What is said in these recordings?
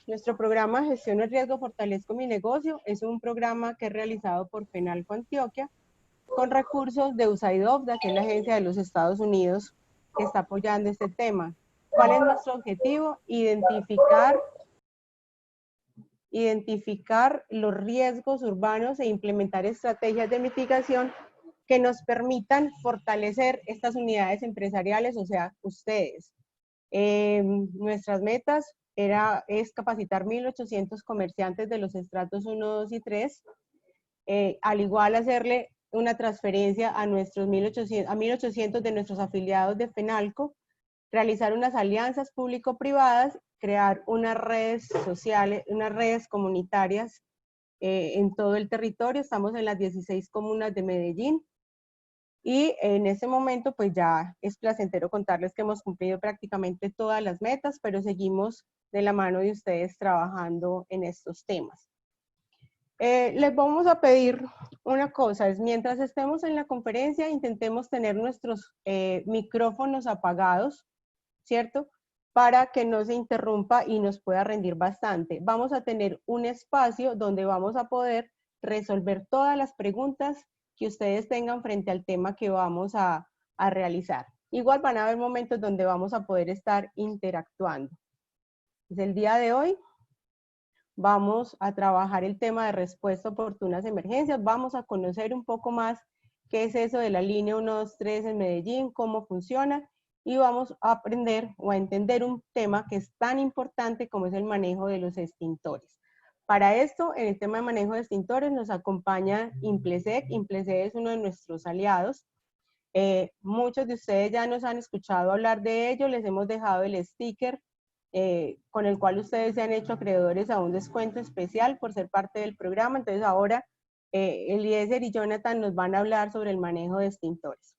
Nuestro programa Gestión el Riesgo, Fortalezco mi Negocio es un programa que es realizado por Fenalco Antioquia con recursos de USAID, que es la agencia de los Estados Unidos que está apoyando este tema. ¿Cuál es nuestro objetivo? Identificar los riesgos urbanos e implementar estrategias de mitigación que nos permitan fortalecer estas unidades empresariales, o sea, ustedes. Nuestras metas es capacitar 1.800 comerciantes de los estratos 1, 2 y 3, al igual hacerle una transferencia a 1.800 de nuestros afiliados de Fenalco, realizar unas alianzas público-privadas, crear unas redes sociales, unas redes comunitarias en todo el territorio. Estamos en las 16 comunas de Medellín y en ese momento pues ya es placentero contarles que hemos cumplido prácticamente todas las metas, pero seguimos de la mano de ustedes trabajando en estos temas. Les vamos a pedir una cosa, es mientras estemos en la conferencia intentemos tener nuestros micrófonos apagados, ¿cierto? Para que no se interrumpa y nos pueda rendir bastante. Vamos a tener un espacio donde vamos a poder resolver todas las preguntas que ustedes tengan frente al tema que vamos a realizar. Igual van a haber momentos donde vamos a poder estar interactuando. Desde el día de hoy vamos a trabajar el tema de respuesta oportuna a emergencias, vamos a conocer un poco más qué es eso de la línea 123 en Medellín, cómo funciona, y vamos a aprender o a entender un tema que es tan importante como es el manejo de los extintores. Para esto, en el tema de manejo de extintores nos acompaña Implesec. Implesec es uno de nuestros aliados. Muchos de ustedes ya nos han escuchado hablar de ello, les hemos dejado el sticker con el cual ustedes se han hecho acreedores a un descuento especial por ser parte del programa. Entonces ahora Eliezer y Jonathan nos van a hablar sobre el manejo de extintores.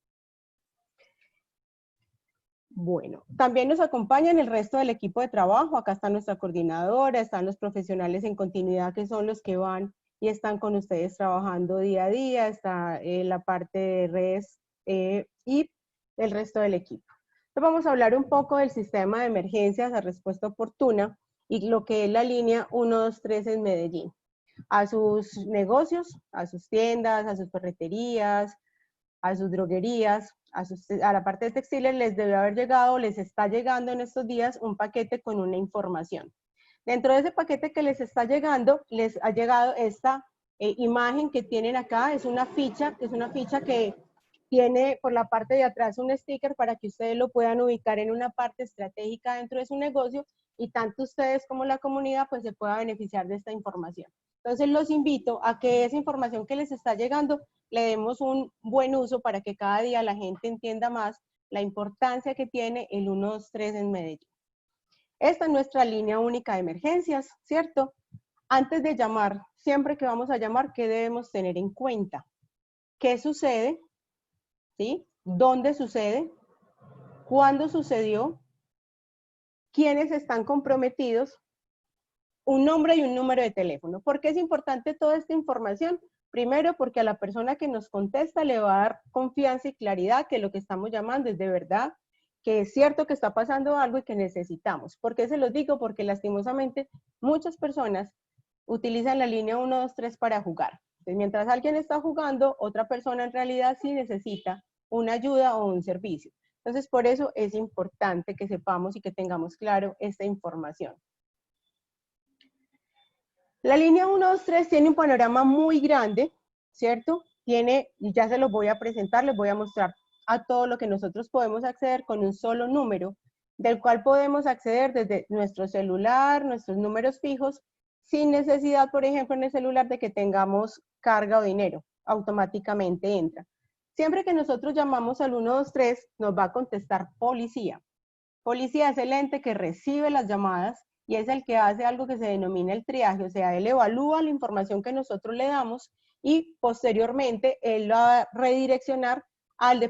Bueno, también nos acompañan el resto del equipo de trabajo. Acá está nuestra coordinadora, están los profesionales en continuidad que son los que van y están con ustedes trabajando día a día, está la parte de redes y el resto del equipo. Entonces vamos a hablar un poco del sistema de emergencias a respuesta oportuna y lo que es la línea 123 en Medellín. A sus negocios, a sus tiendas, a sus ferreterías, a sus droguerías, a la parte de textiles les debe haber llegado, les está llegando en estos días un paquete con una información. Dentro de ese paquete que les está llegando, les ha llegado esta imagen que tienen acá, es una ficha que tiene por la parte de atrás un sticker para que ustedes lo puedan ubicar en una parte estratégica dentro de su negocio y tanto ustedes como la comunidad pues se pueda beneficiar de esta información. Entonces los invito a que esa información que les está llegando le demos un buen uso para que cada día la gente entienda más la importancia que tiene el 123 en Medellín. Esta es nuestra línea única de emergencias, ¿cierto? Antes de llamar, siempre que vamos a llamar, ¿qué debemos tener en cuenta? ¿Qué sucede? ¿Sí? ¿Dónde sucede? ¿Cuándo sucedió? ¿Quiénes están comprometidos? Un nombre y un número de teléfono. ¿Por qué es importante toda esta información? Primero, porque a la persona que nos contesta le va a dar confianza y claridad que lo que estamos llamando es de verdad, que es cierto que está pasando algo y que necesitamos. ¿Por qué se los digo? Porque lastimosamente muchas personas utilizan la línea 123 para jugar. Entonces, mientras alguien está jugando, otra persona en realidad sí necesita una ayuda o un servicio. Entonces, por eso es importante que sepamos y que tengamos claro esta información. La línea 123 tiene un panorama muy grande, ¿cierto? Y ya se los voy a presentar, les voy a mostrar a todo lo que nosotros podemos acceder con un solo número, del cual podemos acceder desde nuestro celular, nuestros números fijos, sin necesidad, por ejemplo, en el celular de que tengamos carga o dinero, automáticamente entra. Siempre que nosotros llamamos al 123, nos va a contestar policía. Policía es el ente que recibe las llamadas y es el que hace algo que se denomina el triaje, o sea, él evalúa la información que nosotros le damos y posteriormente él la va a redireccionar al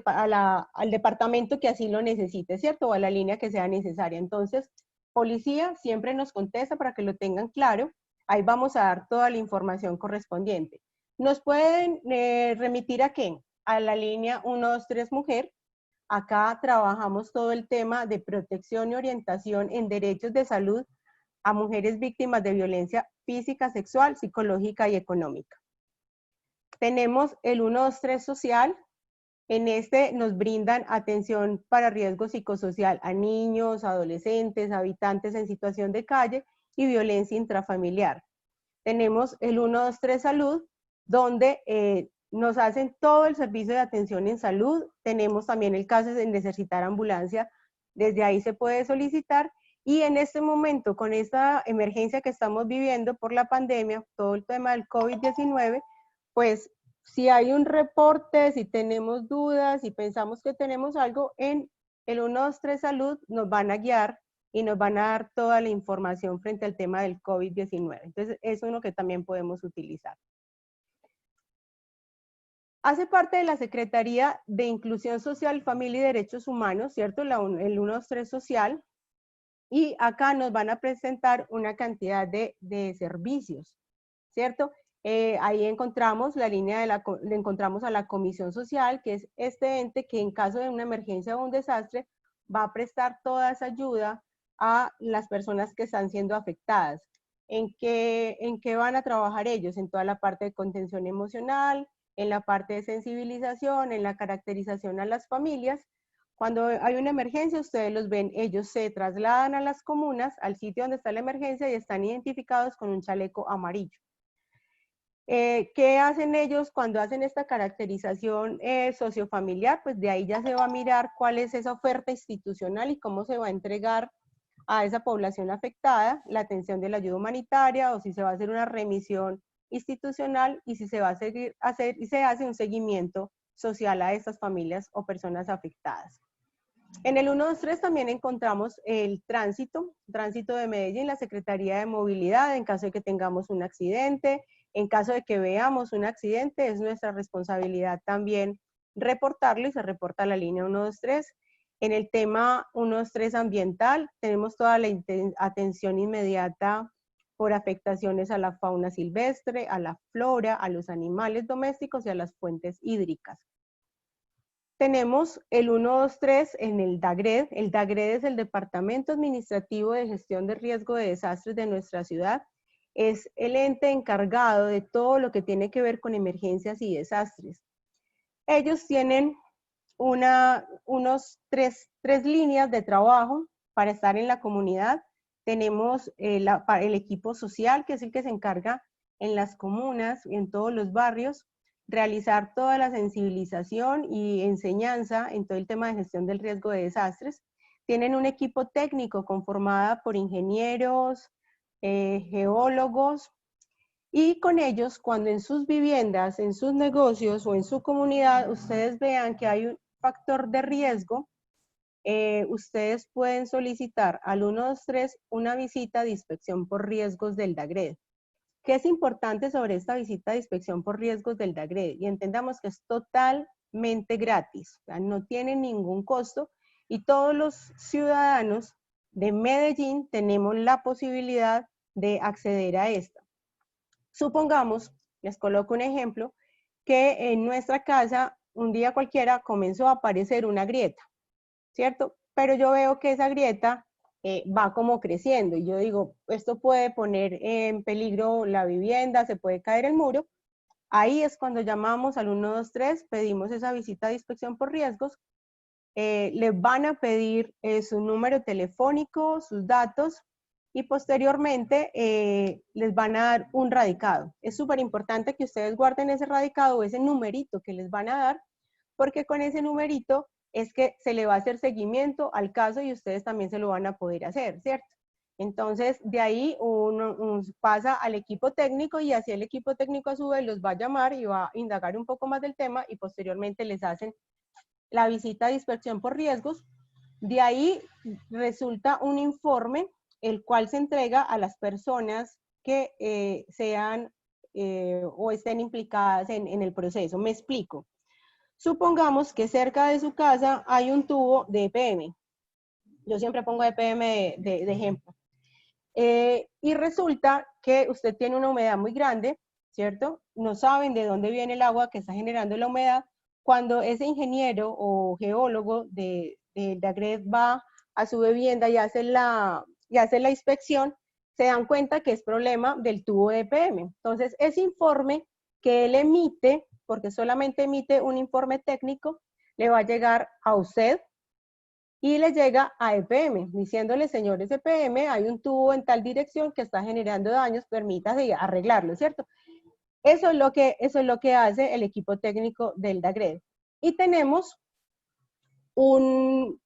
departamento que así lo necesite, ¿cierto? O a la línea que sea necesaria. Entonces, policía siempre nos contesta para que lo tengan claro. Ahí vamos a dar toda la información correspondiente. ¿Nos pueden remitir a qué? A la línea 123 Mujer. Acá trabajamos todo el tema de protección y orientación en derechos de salud a mujeres víctimas de violencia física, sexual, psicológica y económica. Tenemos el 123 social. En este nos brindan atención para riesgo psicosocial a niños, adolescentes, habitantes en situación de calle y violencia intrafamiliar. Tenemos el 123 salud, donde nos hacen todo el servicio de atención en salud. Tenemos también el caso de necesitar ambulancia, desde ahí se puede solicitar. Y en este momento, con esta emergencia que estamos viviendo por la pandemia, todo el tema del COVID-19, pues si hay un reporte, si tenemos dudas, si pensamos que tenemos algo, en el 123 salud nos van a guiar y nos van a dar toda la información frente al tema del COVID-19. Entonces, es uno que también podemos utilizar. Hace parte de la Secretaría de Inclusión Social, Familia y Derechos Humanos, ¿cierto? El 123 social. Y acá nos van a presentar una cantidad de servicios, ¿cierto? Ahí encontramos la línea encontramos a la Comisión Social, que es este ente que en caso de una emergencia o un desastre va a prestar toda esa ayuda a las personas que están siendo afectadas. ¿En qué van a trabajar ellos? En toda la parte de contención emocional, en la parte de sensibilización, en la caracterización a las familias. Cuando hay una emergencia, ustedes los ven, ellos se trasladan a las comunas, al sitio donde está la emergencia y están identificados con un chaleco amarillo. ¿Qué hacen ellos cuando hacen esta caracterización sociofamiliar? Pues de ahí ya se va a mirar cuál es esa oferta institucional y cómo se va a entregar a esa población afectada la atención de la ayuda humanitaria, o si se va a hacer una remisión institucional y si se va a hacer y se hace un seguimiento social a estas familias o personas afectadas. En el 123 también encontramos el tránsito de Medellín, la Secretaría de Movilidad, en caso de que tengamos un accidente, en caso de que veamos un accidente, es nuestra responsabilidad también reportarlo y se reporta a la línea 123. En el tema 123 ambiental, tenemos toda la atención inmediata por afectaciones a la fauna silvestre, a la flora, a los animales domésticos y a las fuentes hídricas. Tenemos el 123 en el DAGRED. El DAGRED es el Departamento Administrativo de Gestión de Riesgo de Desastres de nuestra ciudad. Es el ente encargado de todo lo que tiene que ver con emergencias y desastres. Ellos tienen tres líneas de trabajo para estar en la comunidad. Tenemos el equipo social, que es el que se encarga en las comunas y en todos los barrios, realizar toda la sensibilización y enseñanza en todo el tema de gestión del riesgo de desastres. Tienen un equipo técnico conformado por ingenieros, geólogos, y con ellos, cuando en sus viviendas, en sus negocios o en su comunidad, ustedes vean que hay un factor de riesgo, ustedes pueden solicitar al 123 una visita de inspección por riesgos del DAGRED. ¿Qué es importante sobre esta visita de inspección por riesgos del DAGRED? Y entendamos que es totalmente gratis, o sea, no tiene ningún costo y todos los ciudadanos de Medellín tenemos la posibilidad de acceder a esta. Supongamos, les coloco un ejemplo, que en nuestra casa un día cualquiera comenzó a aparecer una grieta, ¿cierto? Pero yo veo que esa grieta va como creciendo y yo digo, esto puede poner en peligro la vivienda, se puede caer el muro. Ahí es cuando llamamos al 123, pedimos esa visita de inspección por riesgos, les van a pedir su número telefónico, sus datos y posteriormente les van a dar un radicado. Es súper importante que ustedes guarden ese radicado o ese numerito que les van a dar, porque con ese numerito es que se le va a hacer seguimiento al caso y ustedes también se lo van a poder hacer, ¿cierto? Entonces, de ahí uno pasa al equipo técnico y así el equipo técnico a su vez los va a llamar y va a indagar un poco más del tema y posteriormente les hacen la visita de inspección por riesgos. De ahí resulta un informe, el cual se entrega a las personas que sean o estén implicadas en el proceso. Me explico. Supongamos que cerca de su casa hay un tubo de EPM. Yo siempre pongo EPM de ejemplo. Y resulta que usted tiene una humedad muy grande, ¿cierto? No saben de dónde viene el agua que está generando la humedad. Cuando ese ingeniero o geólogo de DAGRED va a su vivienda y hace la inspección, se dan cuenta que es problema del tubo de EPM. Entonces, ese informe que él emite, porque solamente emite un informe técnico, le va a llegar a usted y le llega a EPM, diciéndole, señores EPM, hay un tubo en tal dirección que está generando daños, permítase arreglarlo, ¿cierto? Eso es lo que hace el equipo técnico del DAGRED. Y tenemos uno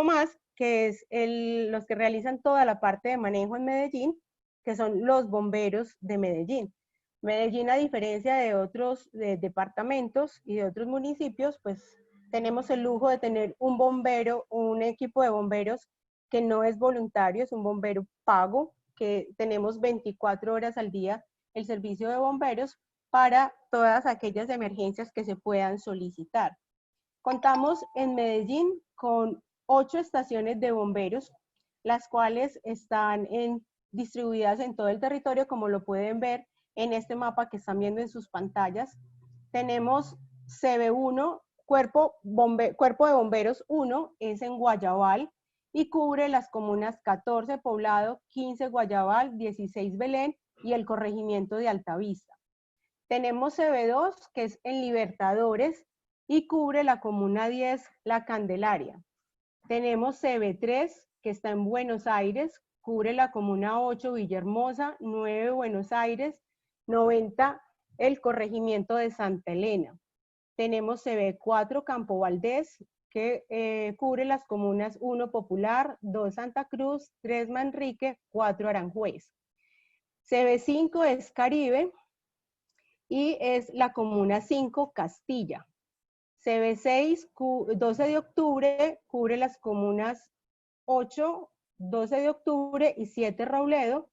más, que es los que realizan toda la parte de manejo en Medellín, que son los bomberos de Medellín. Medellín, a diferencia de otros departamentos y de otros municipios, pues tenemos el lujo de tener un bombero, un equipo de bomberos que no es voluntario, es un bombero pago, que tenemos 24 horas al día el servicio de bomberos para todas aquellas emergencias que se puedan solicitar. Contamos en Medellín con 8 estaciones de bomberos, las cuales están distribuidas en todo el territorio, como lo pueden ver en este mapa que están viendo en sus pantallas. Tenemos CB1, Cuerpo de Bomberos 1, es en Guayabal y cubre las comunas 14 Poblado, 15 Guayabal, 16 Belén y el corregimiento de Altavista. Tenemos CB2, que es en Libertadores y cubre la comuna 10, La Candelaria. Tenemos CB3, que está en Buenos Aires, cubre la comuna 8, Villahermosa, 9, Buenos Aires, 90, el corregimiento de Santa Elena. Tenemos CB4, Campo Valdés, que cubre las comunas 1, Popular, 2, Santa Cruz, 3, Manrique, 4, Aranjuez. CB5 es Caribe y es la comuna 5, Castilla. CB6, 12 de octubre, cubre las comunas 8, 12 de octubre y 7 Rauledo.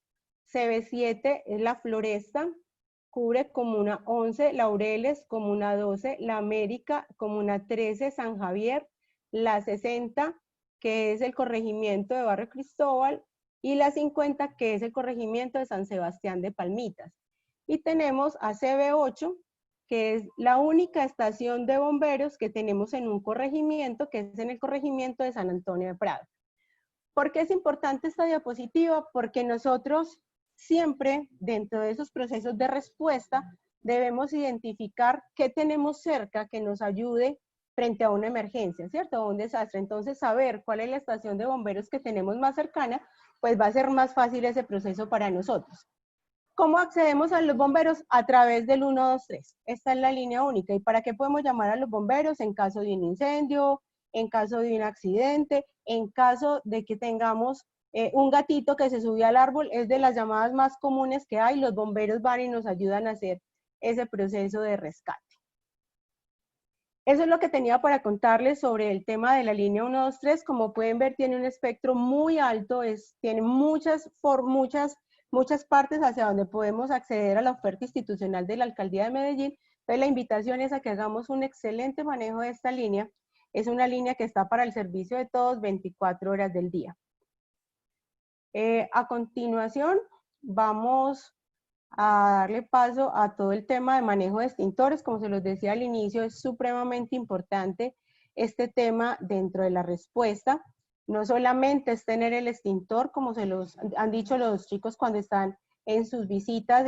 CB7 es La Floresta, cubre comuna 11 Laureles, comuna 12 La América, comuna 13 San Javier, la 60 que es el corregimiento de Barrio Cristóbal y la 50 que es el corregimiento de San Sebastián de Palmitas. Y tenemos a CB8, que es la única estación de bomberos que tenemos en un corregimiento, que es en el corregimiento de San Antonio de Prado. ¿Por qué es importante esta diapositiva? Porque nosotros siempre, dentro de esos procesos de respuesta, debemos identificar qué tenemos cerca que nos ayude frente a una emergencia, ¿cierto? O un desastre. Entonces, saber cuál es la estación de bomberos que tenemos más cercana, pues va a ser más fácil ese proceso para nosotros. ¿Cómo accedemos a los bomberos? A través del 123. Esta es la línea única. ¿Y para qué podemos llamar a los bomberos? En caso de un incendio, en caso de un accidente, en caso de que tengamos un gatito que se subió al árbol, es de las llamadas más comunes que hay. Los bomberos van y nos ayudan a hacer ese proceso de rescate. Eso es lo que tenía para contarles sobre el tema de la línea 123. Como pueden ver, tiene un espectro muy alto, tiene muchas partes hacia donde podemos acceder a la oferta institucional de la Alcaldía de Medellín. Entonces, la invitación es a que hagamos un excelente manejo de esta línea. Es una línea que está para el servicio de todos 24 horas del día. A continuación, vamos a darle paso a todo el tema de manejo de extintores. Como se los decía al inicio, es supremamente importante este tema dentro de la respuesta. No solamente es tener el extintor, como se los han dicho los chicos cuando están en sus visitas,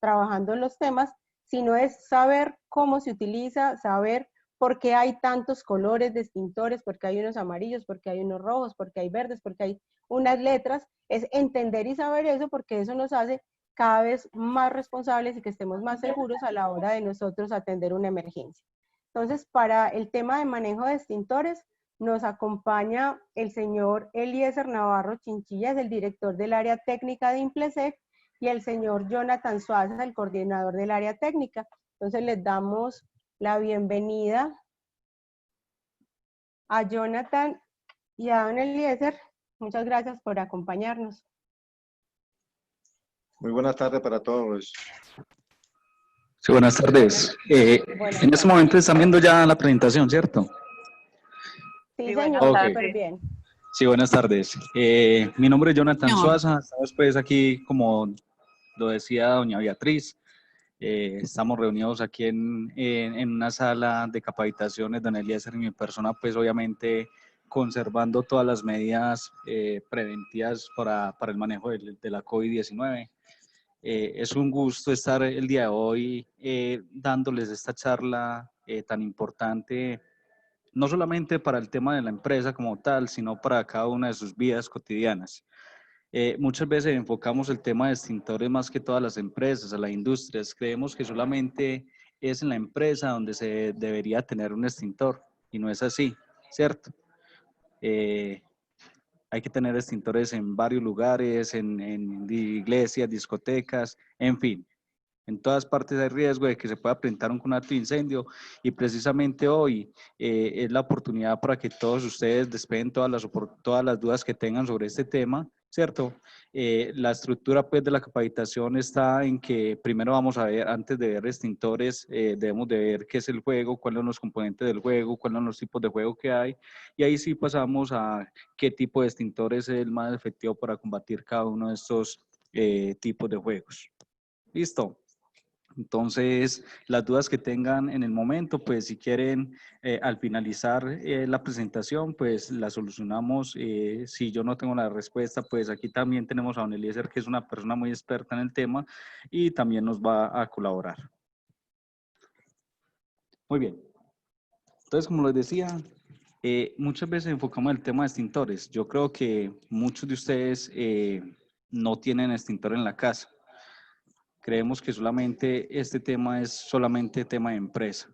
trabajando en los temas, sino es saber cómo se utiliza, saber por qué hay tantos colores de extintores, por qué hay unos amarillos, por qué hay unos rojos, por qué hay verdes, por qué hay unas letras. Es entender y saber eso, porque eso nos hace cada vez más responsables y que estemos más seguros a la hora de nosotros atender una emergencia. Entonces, para el tema de manejo de extintores, nos acompaña el señor Eliezer Navarro Chinchilla, es el director del área técnica de Implesec, y el señor Jonathan Suaza, el coordinador del área técnica. Entonces, les damos la bienvenida a Jonathan y a don Eliezer. Muchas gracias por acompañarnos. Muy buenas tardes para todos. Sí, buenas tardes. En este momento están viendo ya la presentación, ¿cierto? Sí, señor, okay. Súper bien. Sí, buenas tardes. Mi nombre es Jonathan Suaza, estamos pues aquí, como lo decía doña Beatriz, estamos reunidos aquí en una sala de capacitaciones, don Eliezer y mi persona, pues obviamente conservando todas las medidas preventivas para el manejo de la COVID-19. Es un gusto estar el día de hoy dándoles esta charla tan importante, no solamente para el tema de la empresa como tal, sino para cada una de sus vidas cotidianas. Muchas veces enfocamos el tema de extintores más que todas las empresas, a las industrias. Creemos que solamente es en la empresa donde se debería tener un extintor y no es así, ¿cierto? Hay que tener extintores en varios lugares, en iglesias, discotecas, en fin. En todas partes hay riesgo de que se pueda presentar un conato de incendio y precisamente hoy es la oportunidad para que todos ustedes despejen todas las dudas que tengan sobre este tema, ¿cierto? La estructura pues de la capacitación está en que primero vamos a ver, antes de ver extintores, debemos de ver qué es el juego, cuáles son los componentes del juego, cuáles son los tipos de juego que hay y ahí sí pasamos a qué tipo de extintor es el más efectivo para combatir cada uno de estos tipos de juegos. ¿Listo? Entonces, las dudas que tengan en el momento, pues si quieren al finalizar la presentación, pues la solucionamos. Si yo no tengo la respuesta, pues aquí también tenemos a don Eliezer, que es una persona muy experta en el tema y también nos va a colaborar. Muy bien. Entonces, como les decía, muchas veces enfocamos el tema de extintores. Yo creo que muchos de ustedes no tienen extintor en la casa. Creemos que solamente este tema es solamente tema de empresa.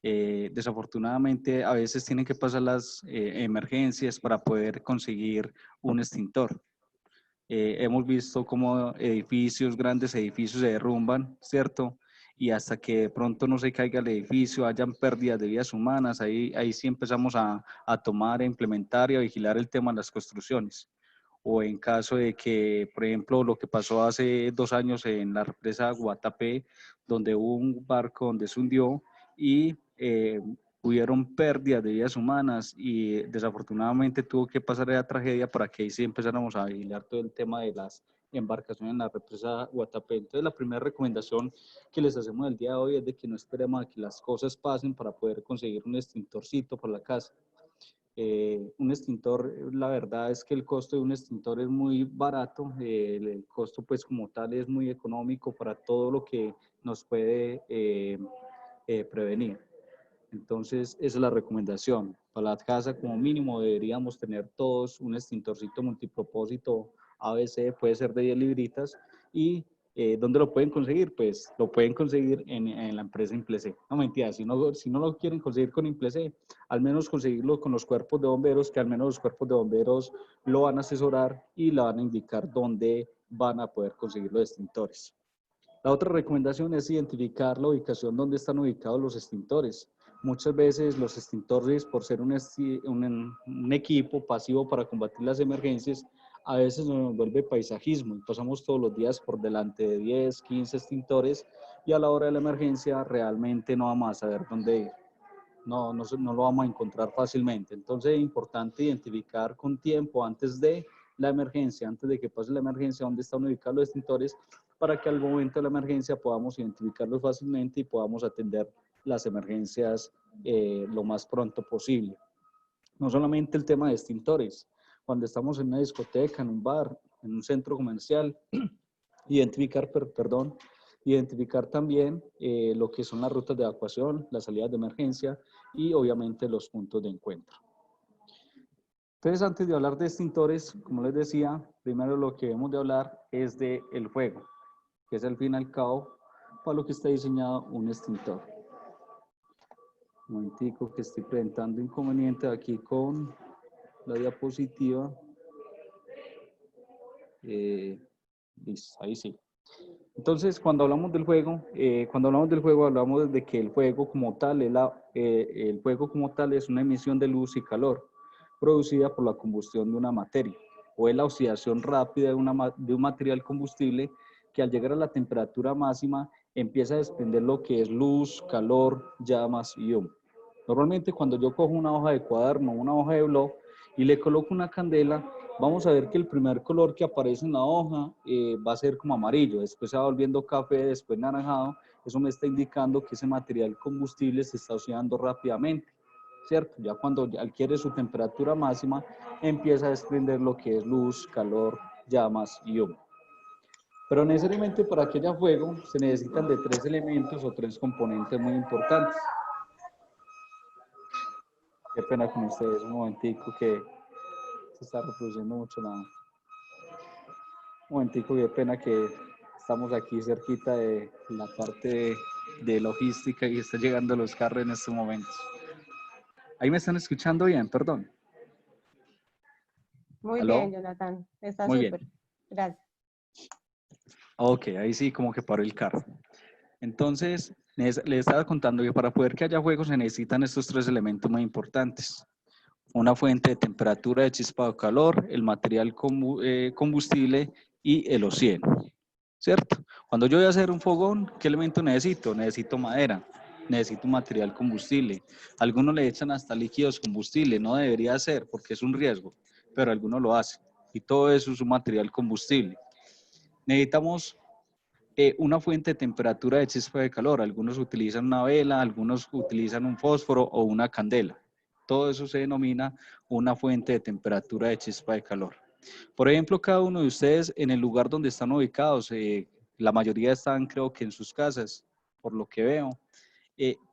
Desafortunadamente, a veces tienen que pasar las emergencias para poder conseguir un extintor. Hemos visto cómo grandes edificios se derrumban, ¿cierto? Y hasta que de pronto no se caiga el edificio, hayan pérdidas de vidas humanas, ahí sí empezamos a tomar, a implementar y a vigilar el tema de las construcciones. O en caso de que, por ejemplo, lo que pasó hace 2 años en la represa Guatapé, donde hubo un barco donde se hundió y hubieron pérdidas de vidas humanas y desafortunadamente tuvo que pasar esa tragedia para que ahí sí empezáramos a vigilar todo el tema de las embarcaciones en la represa Guatapé. Entonces, la primera recomendación que les hacemos el día de hoy es de que no esperemos a que las cosas pasen para poder conseguir un extintorcito para la casa. Un extintor, la verdad es que el costo de un extintor es muy barato, el costo pues como tal es muy económico para todo lo que nos puede prevenir. Entonces, esa es la recomendación. Para la casa, como mínimo, deberíamos tener todos un extintorcito multipropósito ABC, puede ser de 10 libritas, y ¿dónde lo pueden conseguir? Pues lo pueden conseguir en la empresa Implece. No, mentira, si no lo quieren conseguir con Implece, al menos conseguirlo con los cuerpos de bomberos, que al menos los cuerpos de bomberos lo van a asesorar y le van a indicar dónde van a poder conseguir los extintores. La otra recomendación es identificar la ubicación donde están ubicados los extintores. Muchas veces los extintores, por ser un equipo pasivo para combatir las emergencias, a veces nos vuelve paisajismo y pasamos todos los días por delante de 10, 15 extintores y a la hora de la emergencia realmente no vamos a saber dónde ir. No lo vamos a encontrar fácilmente. Entonces es importante identificar con tiempo antes de la emergencia, antes de que pase la emergencia, dónde están ubicados los extintores para que al momento de la emergencia podamos identificarlos fácilmente y podamos atender las emergencias lo más pronto posible. No solamente el tema de extintores, cuando estamos en una discoteca, en un bar, en un centro comercial, identificar también lo que son las rutas de evacuación, las salidas de emergencia y obviamente los puntos de encuentro. Entonces, antes de hablar de extintores, como les decía, primero lo que debemos de hablar es del fuego, que es al fin y al cabo para lo que está diseñado un extintor. Un momentico que estoy presentando inconveniente aquí con la diapositiva. Listo, ahí sí. Entonces, cuando hablamos del juego, hablamos de que el juego como tal es una emisión de luz y calor producida por la combustión de una materia o es la oxidación rápida de un material combustible que al llegar a la temperatura máxima empieza a desprender lo que es luz, calor, llamas y humo. Normalmente cuando yo cojo una hoja de cuaderno, una hoja de blog y le coloco una candela, vamos a ver que el primer color que aparece en la hoja va a ser como amarillo, después se va volviendo café, después naranjado. Eso me está indicando que ese material combustible se está oxidando rápidamente. ¿cierto? Ya cuando adquiere su temperatura máxima, empieza a desprender lo que es luz, calor, llamas y humo. Pero necesariamente para que haya fuego se necesitan de 3 elementos o 3 componentes muy importantes. Qué pena con ustedes, un momentico que se está reproduciendo mucho la... Un momentico, qué pena que estamos aquí cerquita de la parte de logística y está llegando los carros en estos momentos. Ahí me están escuchando bien, perdón. Muy ¿Aló? bien, Jonathan. Está Muy bien. súper. Gracias. Ok, ahí sí como que paró el carro. Entonces, les estaba contando que para poder que haya fuego se necesitan estos 3 elementos muy importantes. Una fuente de temperatura de chispa o calor, el material combustible y el oxígeno, ¿cierto? Cuando yo voy a hacer un fogón, ¿qué elemento necesito? Necesito madera, necesito material combustible. Algunos le echan hasta líquidos combustibles, no debería ser porque es un riesgo, pero algunos lo hacen. Y todo eso es un material combustible. Necesitamos una fuente de temperatura de chispa de calor. Algunos utilizan una vela, algunos utilizan un fósforo o una candela. Todo eso se denomina una fuente de temperatura de chispa de calor. Por ejemplo, cada uno de ustedes en el lugar donde están ubicados, la mayoría están creo que en sus casas, por lo que veo.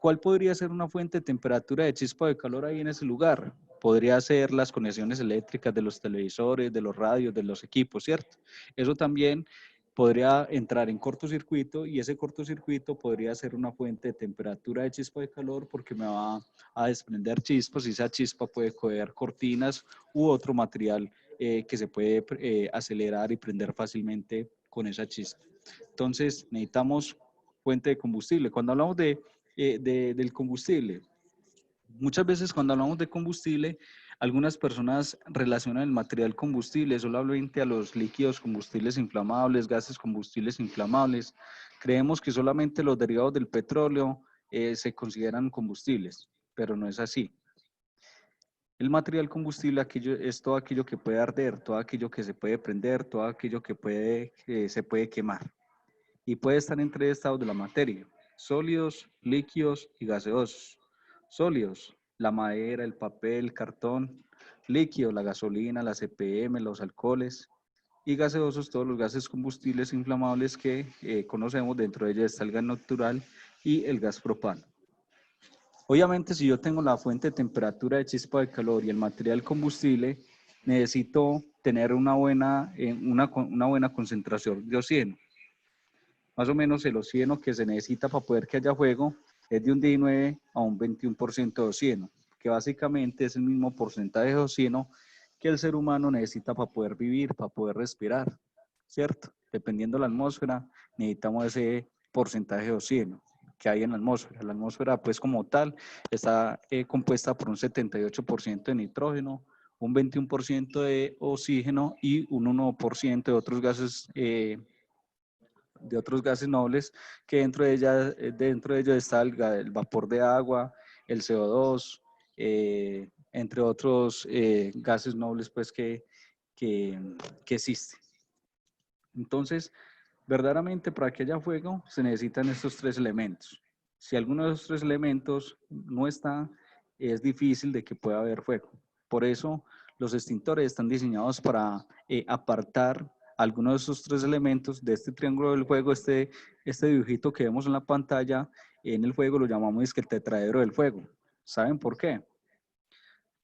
¿Cuál podría ser una fuente de temperatura de chispa de calor ahí en ese lugar? Podría ser las conexiones eléctricas de los televisores, de los radios, de los equipos, ¿cierto? Eso también podría entrar en cortocircuito y ese cortocircuito podría ser una fuente de temperatura de chispa de calor porque me va a desprender chispas y esa chispa puede coger cortinas u otro material que se puede acelerar y prender fácilmente con esa chispa. Entonces necesitamos fuente de combustible. Cuando hablamos del combustible, muchas veces cuando hablamos de combustible, algunas personas relacionan el material combustible solamente a los líquidos combustibles inflamables, gases combustibles inflamables. Creemos que solamente los derivados del petróleo se consideran combustibles, pero no es así. El material combustible es todo aquello que puede arder, todo aquello que se puede prender, todo aquello que se puede quemar. Y puede estar en 3 estados de la materia: sólidos, líquidos y gaseosos. Sólidos, la madera, el papel, el cartón. Líquidos, la gasolina, la CPM, los alcoholes. Y gaseosos, todos los gases combustibles inflamables que conocemos. Dentro de ellos está el gas natural y el gas propano. Obviamente, si yo tengo la fuente de temperatura de chispa de calor y el material combustible, necesito tener una buena concentración de oxígeno. Más o menos el oxígeno que se necesita para poder que haya fuego es de un 19 a un 21% de oxígeno, que básicamente es el mismo porcentaje de oxígeno que el ser humano necesita para poder vivir, para poder respirar, ¿cierto? Dependiendo de la atmósfera, necesitamos ese porcentaje de oxígeno que hay en la atmósfera. La atmósfera, pues como tal, está compuesta por un 78% de nitrógeno, un 21% de oxígeno y un 1% de otros gases nobles, que dentro de ellos está el vapor de agua, el CO2, entre otros gases nobles pues que existen. Entonces, verdaderamente para que haya fuego se necesitan estos 3 elementos. Si alguno de esos 3 elementos no está, es difícil de que pueda haber fuego. Por eso los extintores están diseñados para apartar algunos de esos 3 elementos de este triángulo del fuego. Este dibujito que vemos en la pantalla, en el fuego lo llamamos el tetraedro del fuego. ¿Saben por qué?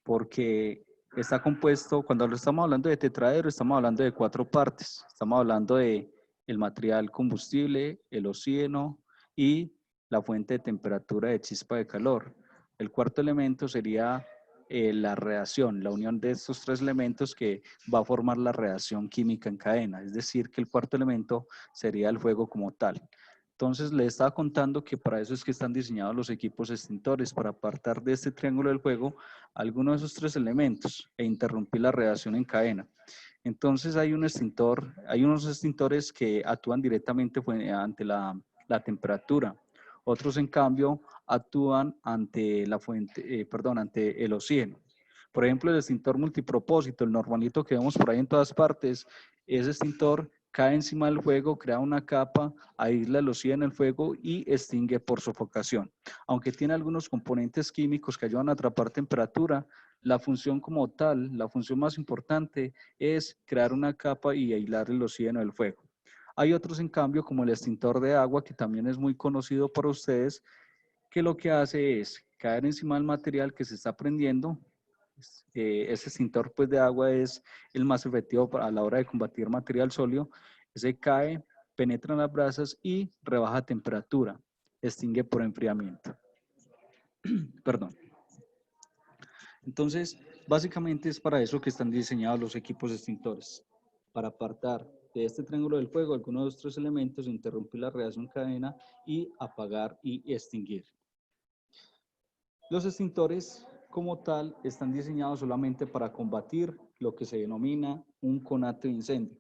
Porque está compuesto, cuando estamos hablando de tetraedro, estamos hablando de 4 partes. Estamos hablando de el material combustible, el oxígeno y la fuente de temperatura de chispa de calor. El cuarto elemento sería la reacción, la unión de estos 3 elementos que va a formar la reacción química en cadena. Es decir, que el cuarto elemento sería el fuego como tal. Entonces, les estaba contando que para eso es que están diseñados los equipos extintores, para apartar de este triángulo del fuego alguno de esos 3 elementos e interrumpir la reacción en cadena. Entonces, hay unos extintores que actúan directamente ante la temperatura. Otros, en cambio, actúan ante ante el oxígeno. Por ejemplo, el extintor multipropósito, el normalito que vemos por ahí en todas partes, ese extintor cae encima del fuego, crea una capa, aísla el oxígeno en el fuego y extingue por sofocación. Aunque tiene algunos componentes químicos que ayudan a atrapar temperatura, la función como tal, la función más importante es crear una capa y aislar el oxígeno del fuego. Hay otros, en cambio, como el extintor de agua, que también es muy conocido por ustedes, que lo que hace es caer encima del material que se está prendiendo. Ese extintor pues, de agua es el más efectivo a la hora de combatir material sólido. Ese cae, penetra en las brasas y rebaja temperatura, extingue por enfriamiento. Perdón. Entonces, básicamente es para eso que están diseñados los equipos extintores, para apartar de este triángulo del fuego algunos de estos elementos, interrumpir la reacción en cadena y apagar y extinguir. Los extintores como tal están diseñados solamente para combatir lo que se denomina un conato de incendio.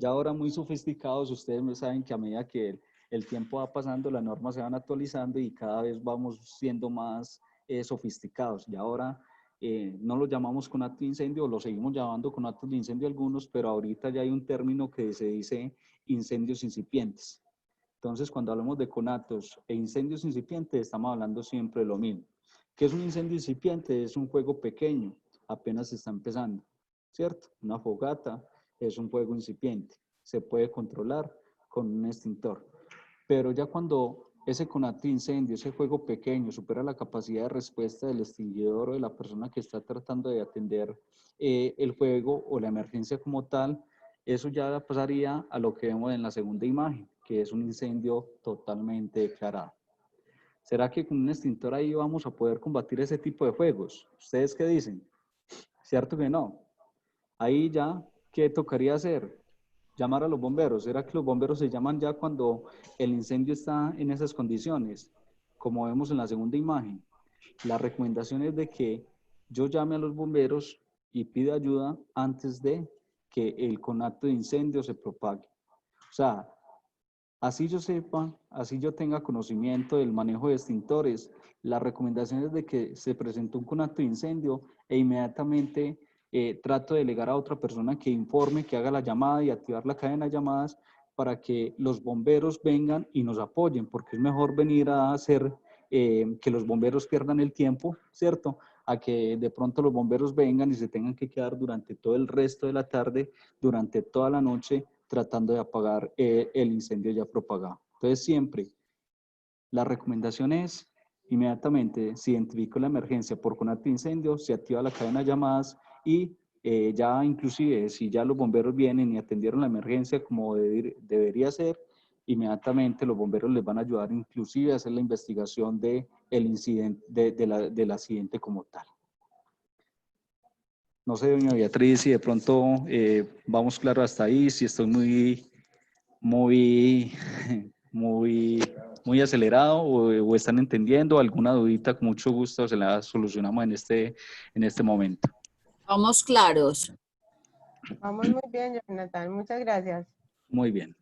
Ya ahora muy sofisticados, ustedes saben que a medida que el tiempo va pasando, las normas se van actualizando y cada vez vamos siendo más sofisticados. Ya ahora no lo llamamos conato de incendio, lo seguimos llamando conatos de incendio algunos, pero ahorita ya hay un término que se dice incendios incipientes. Entonces, cuando hablamos de conatos e incendios incipientes, estamos hablando siempre de lo mismo. ¿Qué es un incendio incipiente? Es un fuego pequeño, apenas está empezando, ¿cierto? Una fogata es un fuego incipiente, se puede controlar con un extintor. Pero ya cuando ese conato de incendio, ese fuego pequeño, supera la capacidad de respuesta del extinguidor o de la persona que está tratando de atender el fuego o la emergencia como tal, eso ya pasaría a lo que vemos en la segunda imagen, que es un incendio totalmente declarado. ¿Será que con un extintor ahí vamos a poder combatir ese tipo de fuegos? ¿Ustedes qué dicen? ¿Cierto que no? Ahí ya, ¿qué tocaría hacer? Llamar a los bomberos. ¿Será que los bomberos se llaman ya cuando el incendio está en esas condiciones? Como vemos en la segunda imagen. La recomendación es de que yo llame a los bomberos y pida ayuda antes de que el conato de incendio se propague. O sea, así yo sepa, así yo tenga conocimiento del manejo de extintores, la recomendación es de que se presentó un conato de incendio e inmediatamente trato de delegar a otra persona que informe, que haga la llamada y activar la cadena de llamadas para que los bomberos vengan y nos apoyen, porque es mejor venir a hacer que los bomberos pierdan el tiempo, ¿cierto? A que de pronto los bomberos vengan y se tengan que quedar durante todo el resto de la tarde, durante toda la noche, tratando de apagar el incendio ya propagado. Entonces siempre la recomendación es inmediatamente se identifica la emergencia por conato de incendio, se activa la cadena de llamadas y ya inclusive si ya los bomberos vienen y atendieron la emergencia como debería ser, inmediatamente los bomberos les van a ayudar inclusive a hacer la investigación del incidente, del accidente como tal. No sé, doña Beatriz, si de pronto vamos claro hasta ahí, si estoy muy acelerado o están entendiendo alguna dudita, con mucho gusto se la solucionamos en este momento. Vamos claros. Vamos muy bien, Jonathan. Muchas gracias. Muy bien.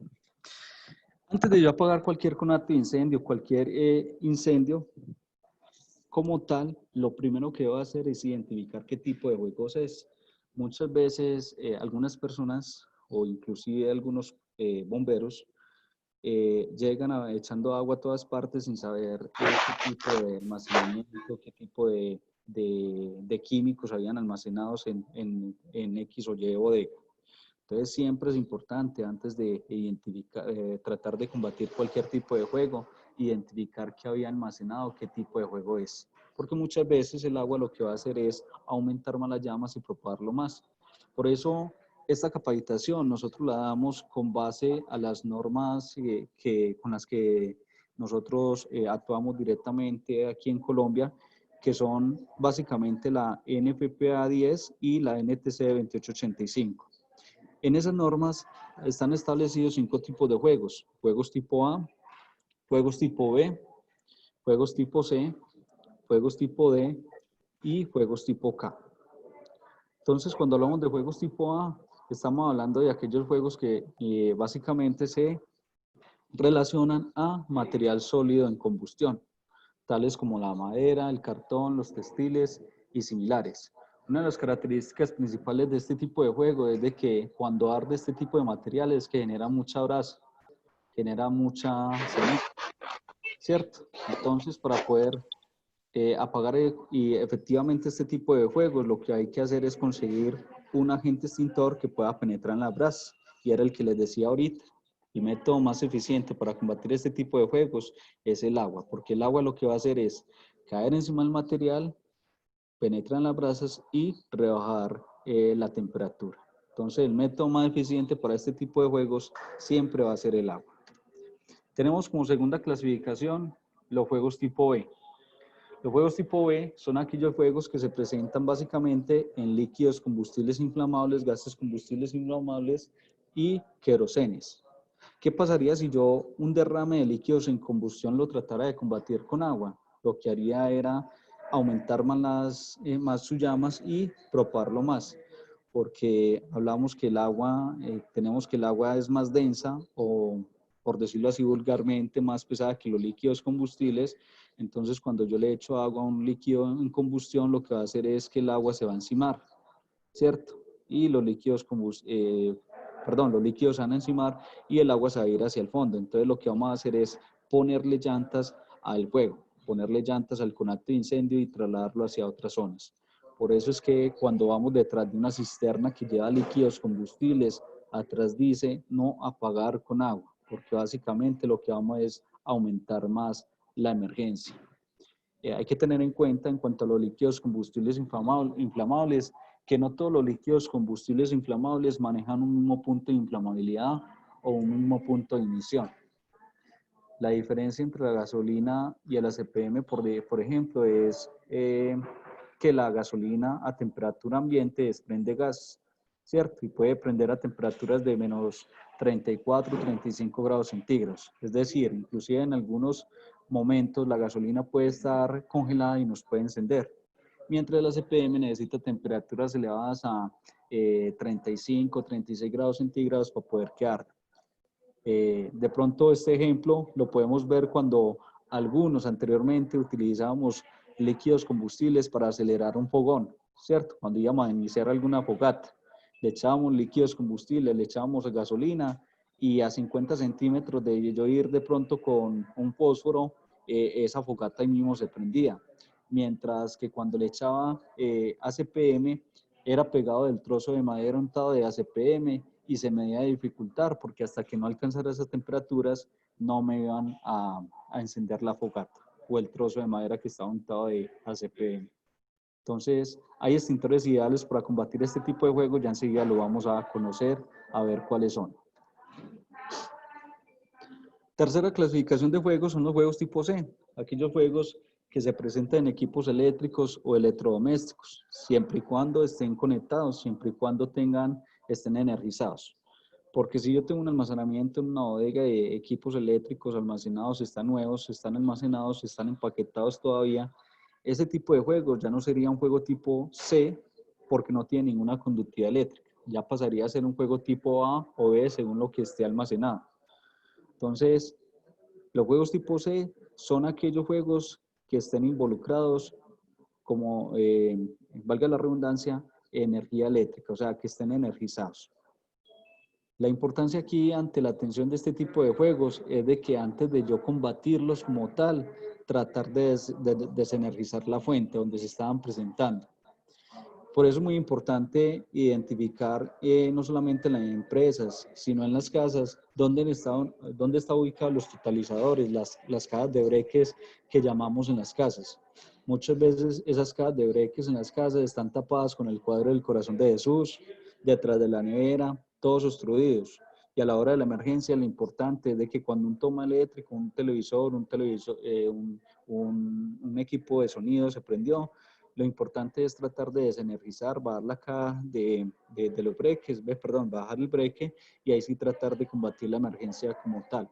Antes de yo apagar cualquier conato de incendio, cualquier incendio, como tal, lo primero que debo hacer es identificar qué tipo de juegos es. Muchas veces algunas personas o inclusive algunos bomberos llegan echando agua a todas partes sin saber qué tipo de almacenamiento, qué tipo de químicos habían almacenados en X o Y bodega. Entonces siempre es importante antes de identificar, tratar de combatir cualquier tipo de juego, identificar qué había almacenado, qué tipo de juego es. Porque muchas veces el agua lo que va a hacer es aumentar más las llamas y propagarlo más. Por eso esta capacitación nosotros la damos con base a las normas con las que nosotros actuamos directamente aquí en Colombia, que son básicamente la NFPA 10 y la NTC 2885. En esas normas están establecidos 5 tipos de juegos: juegos tipo A, juegos tipo B, juegos tipo C, juegos tipo D y juegos tipo K. Entonces, cuando hablamos de juegos tipo A, estamos hablando de aquellos juegos que básicamente se relacionan a material sólido en combustión, tales como la madera, el cartón, los textiles y similares. Una de las características principales de este tipo de juego es de que cuando arde este tipo de materiales que genera mucha brasa, genera mucha ceniza, ¿cierto? Entonces, para poder apagar y efectivamente este tipo de juegos, lo que hay que hacer es conseguir un agente extintor que pueda penetrar en las brasas. Y era el que les decía ahorita. El método más eficiente para combatir este tipo de juegos es el agua, porque el agua lo que va a hacer es caer encima del material, penetrar en las brasas y rebajar la temperatura. Entonces, el método más eficiente para este tipo de juegos siempre va a ser el agua. Tenemos como segunda clasificación los juegos tipo B. Los juegos tipo B son aquellos juegos que se presentan básicamente en líquidos combustibles inflamables, gases combustibles inflamables y querosenes. ¿Qué pasaría si yo un derrame de líquidos en combustión lo tratara de combatir con agua? Lo que haría era aumentar más sus llamas y propagarlo más, porque hablamos que el agua, tenemos que el agua es más densa o, por decirlo así vulgarmente, más pesada que los líquidos combustibles. Entonces, cuando yo le echo agua a un líquido en combustión, lo que va a hacer es que el agua se va a encimar, ¿cierto? Y los líquidos, los líquidos se van a encimar y el agua se va a ir hacia el fondo. Entonces, lo que vamos a hacer es ponerle llantas al fuego, ponerle llantas al conato de incendio y trasladarlo hacia otras zonas. Por eso es que cuando vamos detrás de una cisterna que lleva líquidos combustibles, atrás dice no apagar con agua, porque básicamente lo que vamos es aumentar más la emergencia. Hay que tener en cuenta en cuanto a los líquidos combustibles inflamables, que no todos los líquidos combustibles inflamables manejan un mismo punto de inflamabilidad o un mismo punto de ignición. La diferencia entre la gasolina y el ACPM, por ejemplo, es que la gasolina a temperatura ambiente desprende gas, ¿cierto? Y puede prender a temperaturas de menos 34, 35 grados centígrados. Es decir, inclusive en algunos momentos la gasolina puede estar congelada y nos puede encender. Mientras el ACPM necesita temperaturas elevadas a 35, 36 grados centígrados para poder quedar. De pronto este ejemplo lo podemos ver cuando algunos anteriormente utilizábamos líquidos combustibles para acelerar un fogón, ¿cierto? Cuando íbamos a iniciar alguna fogata, le echábamos líquidos combustibles, le echábamos gasolina y a 50 centímetros de yo ir de pronto con un fósforo, esa fogata ahí mismo se prendía. Mientras que cuando le echaba ACPM, era pegado del trozo de madera untado de ACPM y se me iba a dificultar porque hasta que no alcanzara esas temperaturas no me iban a encender la fogata o el trozo de madera que estaba untado de ACPM. Entonces, hay extintores ideales para combatir este tipo de juegos, ya enseguida lo vamos a conocer, a ver cuáles son. Tercera clasificación de juegos son los juegos tipo C, aquellos juegos que se presentan en equipos eléctricos o electrodomésticos, siempre y cuando estén conectados, siempre y cuando estén energizados. Porque si yo tengo un almacenamiento en una bodega de equipos eléctricos almacenados, están nuevos, están almacenados, están empaquetados todavía, ese tipo de juegos ya no sería un juego tipo C porque no tiene ninguna conductividad eléctrica. Ya pasaría a ser un juego tipo A o B según lo que esté almacenado. Entonces, los juegos tipo C son aquellos juegos que estén involucrados como, valga la redundancia, energía eléctrica, o sea, que estén energizados. La importancia aquí ante la atención de este tipo de juegos es de que antes de yo combatirlos como tal, tratar de desenergizar la fuente donde se estaban presentando. Por eso es muy importante identificar no solamente en las empresas, sino en las casas, dónde están ubicados los totalizadores, las cajas de breques que llamamos en las casas. Muchas veces esas cajas de breques en las casas están tapadas con el cuadro del corazón de Jesús, detrás de la nevera, todos obstruidos. Y a la hora de la emergencia, lo importante es de que cuando un toma eléctrico, un televisor, un equipo de sonido se prendió, lo importante es tratar de desenergizar, bajar la caja de los breques, bajar el breque y ahí sí tratar de combatir la emergencia como tal.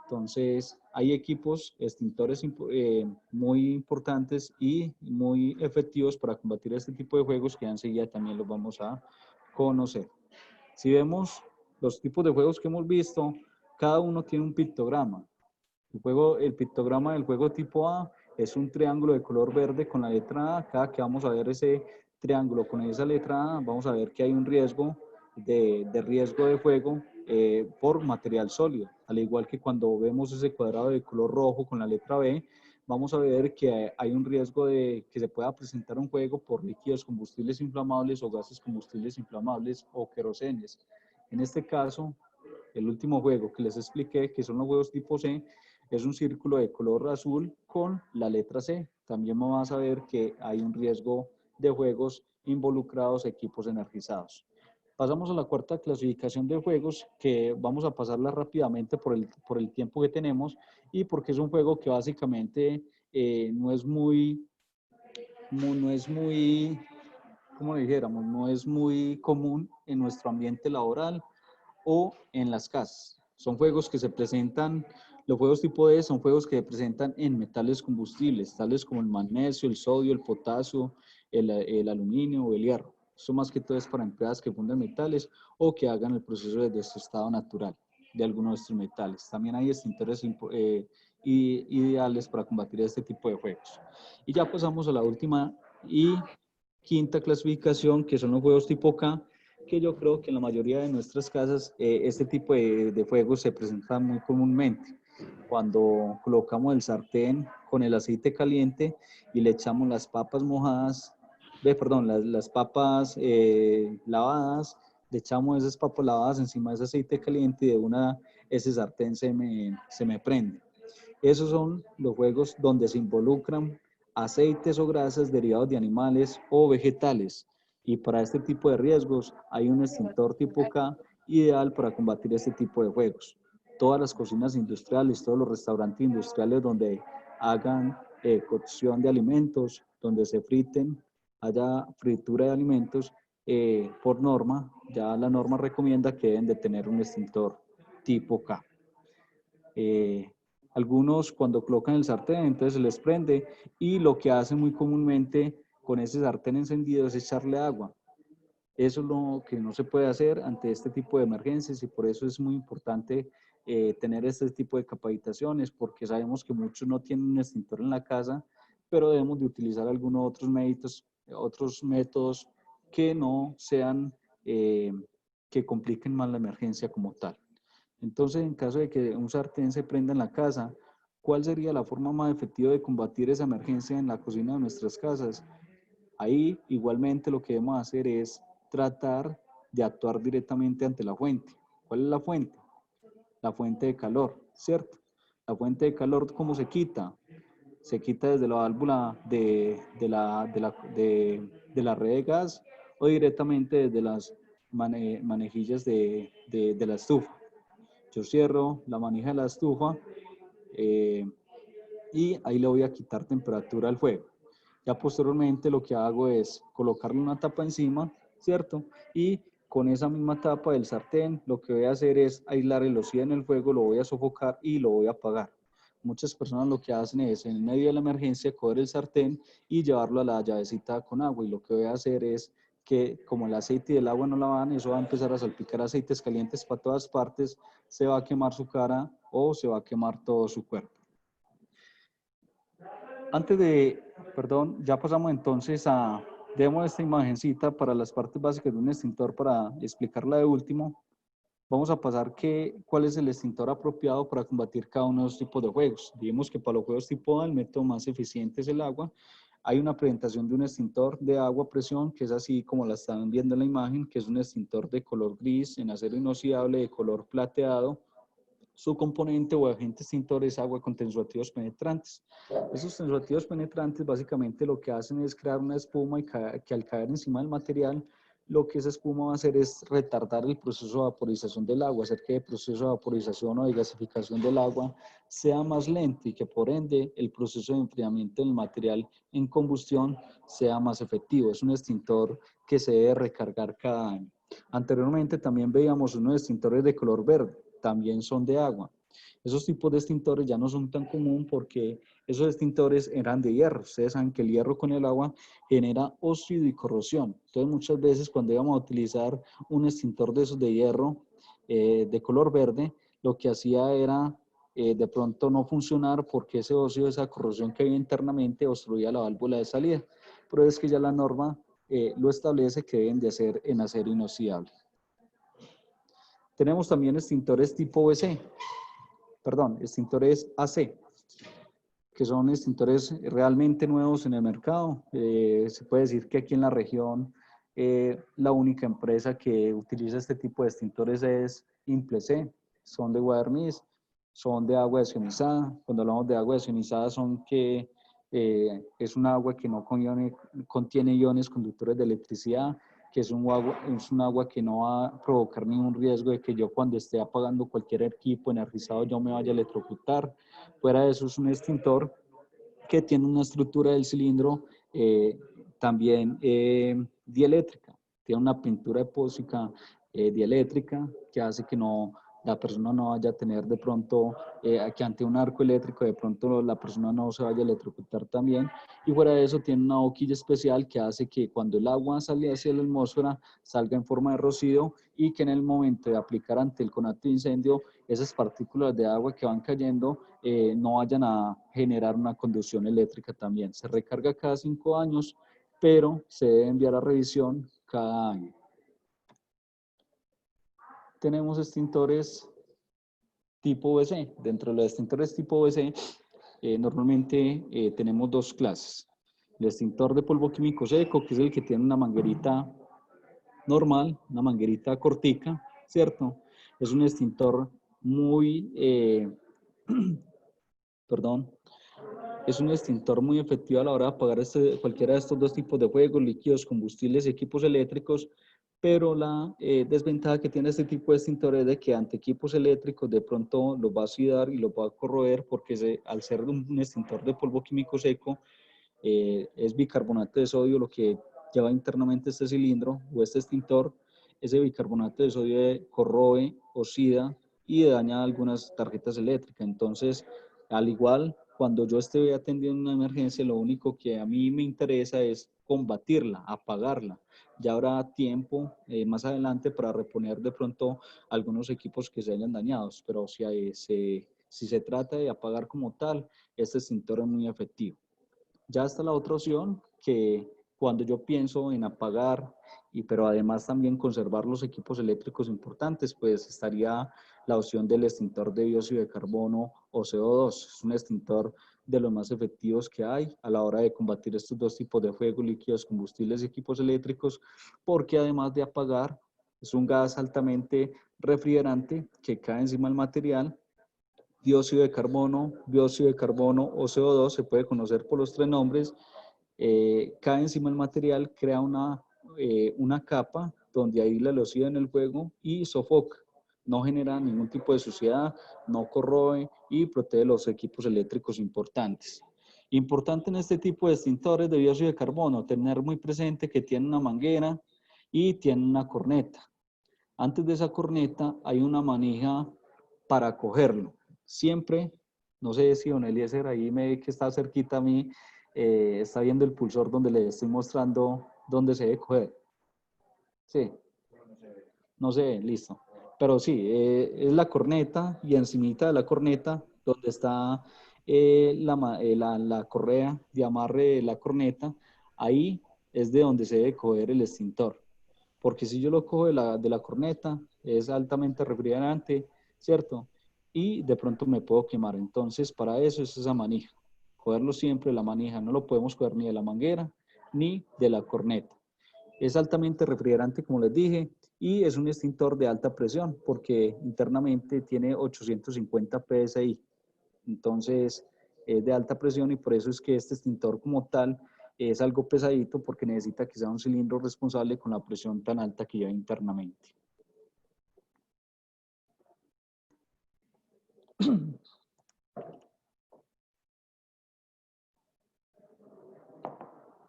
Entonces, hay equipos extintores muy importantes y muy efectivos para combatir este tipo de juegos que enseguida también los vamos a conocer. Si vemos los tipos de juegos que hemos visto, cada uno tiene un pictograma. El pictograma del juego tipo A es un triángulo de color verde con la letra A. Cada que vamos a ver ese triángulo con esa letra A, vamos a ver que hay un riesgo riesgo de fuego por material sólido. Al igual que cuando vemos ese cuadrado de color rojo con la letra B, vamos a ver que hay un riesgo de que se pueda presentar un fuego por líquidos combustibles inflamables o gases combustibles inflamables o querosenes. En este caso, el último juego que les expliqué, que son los juegos tipo C, es un círculo de color azul con la letra C. También vamos a ver que hay un riesgo de juegos involucrados equipos energizados. Pasamos a la cuarta clasificación de juegos, que vamos a pasarla rápidamente por el tiempo que tenemos y porque es un juego que básicamente no es muy, como dijéramos, no es muy común en nuestro ambiente laboral o en las casas. Son juegos que se presentan, los juegos tipo D son juegos que se presentan en metales combustibles, tales como el magnesio, el sodio, el potasio, el aluminio o el hierro. Esto más que todo es para empresas que funden metales o que hagan el proceso de estado natural de algunos de estos metales. También hay extintores ideales para combatir este tipo de juegos. Y ya pasamos a la última y quinta clasificación, que son los juegos tipo K, que yo creo que en la mayoría de nuestras casas este tipo de juegos se presentan muy comúnmente. Cuando colocamos el sartén con el aceite caliente y le echamos las papas mojadas, las papas lavadas, le echamos esas papas lavadas encima de ese aceite caliente y de una ese sartén se me prende. Esos son los juegos donde se involucran aceites o grasas derivados de animales o vegetales. Y para este tipo de riesgos hay un extintor tipo K ideal para combatir este tipo de juegos. Todas las cocinas industriales, todos los restaurantes industriales donde hagan cocción de alimentos, donde se friten, haya fritura de alimentos, por norma, ya la norma recomienda que deben de tener un extintor tipo K. Algunos cuando colocan el sartén, entonces se les prende y lo que hacen muy comúnmente con ese sartén encendido es echarle agua. Eso es lo que no se puede hacer ante este tipo de emergencias y por eso es muy importante tener este tipo de capacitaciones, porque sabemos que muchos no tienen un extintor en la casa, pero debemos de utilizar algunos otros métodos que no sean, que compliquen más la emergencia como tal. Entonces, en caso de que un sartén se prenda en la casa, ¿cuál sería la forma más efectiva de combatir esa emergencia en la cocina de nuestras casas? Ahí, igualmente, lo que debemos hacer es tratar de actuar directamente ante la fuente. ¿Cuál es la fuente? La fuente de calor, ¿cierto? La fuente de calor, ¿cómo se quita? Se quita desde la válvula de la red de gas o directamente desde las manejillas de la estufa. Yo cierro la manija de la estufa y ahí le voy a quitar temperatura al fuego. Ya posteriormente lo que hago es colocarle una tapa encima, ¿cierto? Y con esa misma tapa del sartén, lo que voy a hacer es aislar el oxígeno en el fuego, lo voy a sofocar y lo voy a apagar. Muchas personas lo que hacen es, en medio de la emergencia, coger el sartén y llevarlo a la llavecita con agua. Y lo que voy a hacer es que, como el aceite y el agua no la van, eso va a empezar a salpicar aceites calientes para todas partes, se va a quemar su cara o se va a quemar todo su cuerpo. Ya pasamos entonces demos esta imagencita para las partes básicas de un extintor para explicarla de último. Vamos a pasar cuál es el extintor apropiado para combatir cada uno de los tipos de juegos. Digamos que para los juegos tipo A el método más eficiente es el agua. Hay una presentación de un extintor de agua a presión, que es así como la están viendo en la imagen, que es un extintor de color gris en acero inoxidable de color plateado. Su componente o agente extintor es agua con tensoactivos penetrantes. Esos tensoactivos penetrantes básicamente lo que hacen es crear una espuma y que al caer encima del material, lo que esa espuma va a hacer es retardar el proceso de vaporización del agua, hacer que el proceso de vaporización o de gasificación del agua sea más lento y que por ende el proceso de enfriamiento del material en combustión sea más efectivo. Es un extintor que se debe recargar cada año. Anteriormente también veíamos unos extintores de color verde, también son de agua. Esos tipos de extintores ya no son tan comunes porque esos extintores eran de hierro. Ustedes saben que el hierro con el agua genera óxido y corrosión. Entonces muchas veces cuando íbamos a utilizar un extintor de esos de hierro de color verde, lo que hacía era de pronto no funcionar porque ese óxido, esa corrosión que había internamente obstruía la válvula de salida. Pero es que ya la norma lo establece que deben de hacer en acero inoxidable. Tenemos también extintores tipo BC, perdón, extintores AC, que son extintores realmente nuevos en el mercado. Se puede decir que aquí en la región la única empresa que utiliza este tipo de extintores es Implec. Son de Guadernis, son de agua desionizada. Cuando hablamos de agua desionizada son que es un agua que no contiene iones conductores de electricidad, que es un agua que no va a provocar ningún riesgo de que yo cuando esté apagando cualquier equipo energizado yo me vaya a electrocutar. Fuera de eso es un extintor que tiene una estructura del cilindro también dieléctrica. Tiene una pintura epóxica dieléctrica que hace que la persona no vaya a tener de pronto, que ante un arco eléctrico de pronto la persona no se vaya a electrocutar también. Y fuera de eso tiene una boquilla especial que hace que cuando el agua sale hacia la atmósfera salga en forma de rocío y que en el momento de aplicar ante el conato de incendio, esas partículas de agua que van cayendo no vayan a generar una conducción eléctrica también. Se recarga cada 5 años, pero se debe enviar a revisión cada año. Tenemos extintores tipo BC. Dentro de los extintores tipo BC, normalmente tenemos 2 clases. El extintor de polvo químico seco, que es el que tiene una manguerita normal, una manguerita cortica, ¿cierto? Es un extintor muy, perdón, es un extintor muy efectivo a la hora de apagar cualquiera de estos 2 tipos de fuegos, líquidos, combustibles y equipos eléctricos, pero la desventaja que tiene este tipo de extintor es de que ante equipos eléctricos de pronto los va a oxidar y los va a corroer porque al ser un extintor de polvo químico seco, es bicarbonato de sodio lo que lleva internamente este cilindro o este extintor. Ese bicarbonato de sodio corroe, oxida y daña algunas tarjetas eléctricas. Entonces, al igual, cuando yo esté atendiendo una emergencia, lo único que a mí me interesa es combatirla, apagarla. Ya habrá tiempo más adelante para reponer de pronto algunos equipos que se hayan dañados, pero si se trata de apagar como tal, este extintor es muy efectivo. Ya está la otra opción que cuando yo pienso en apagar, pero además también conservar los equipos eléctricos importantes, pues estaría la opción del extintor de dióxido de carbono o CO2. Es un extintor de los más efectivos que hay a la hora de combatir estos 2 tipos de fuego, líquidos, combustibles y equipos eléctricos, porque además de apagar, es un gas altamente refrigerante que cae encima del material. Dióxido de carbono o CO2, se puede conocer por los 3 nombres, cae encima del material, crea una capa donde aísla el óxido en el fuego y sofoca. No genera ningún tipo de suciedad, no corroe y protege los equipos eléctricos importantes. Importante en este tipo de extintores de dióxido de carbono, tener muy presente que tiene una manguera y tiene una corneta. Antes de esa corneta hay una manija para cogerlo. Siempre, no sé si don Eliezer ahí que está cerquita a mí, está viendo el pulsor donde le estoy mostrando dónde se debe coger. Sí. No se ve, listo. Pero sí, es la corneta y encimita de la corneta donde está la correa de amarre de la corneta, ahí es de donde se debe coger el extintor. Porque si yo lo cojo de la corneta, es altamente refrigerante, ¿cierto? Y de pronto me puedo quemar. Entonces, para eso es esa manija. Cogerlo siempre de la manija. No lo podemos coger ni de la manguera ni de la corneta. Es altamente refrigerante, como les dije, y es un extintor de alta presión porque internamente tiene 850 psi. Entonces, es de alta presión y por eso es que este extintor como tal es algo pesadito porque necesita que sea un cilindro responsable con la presión tan alta que lleva internamente.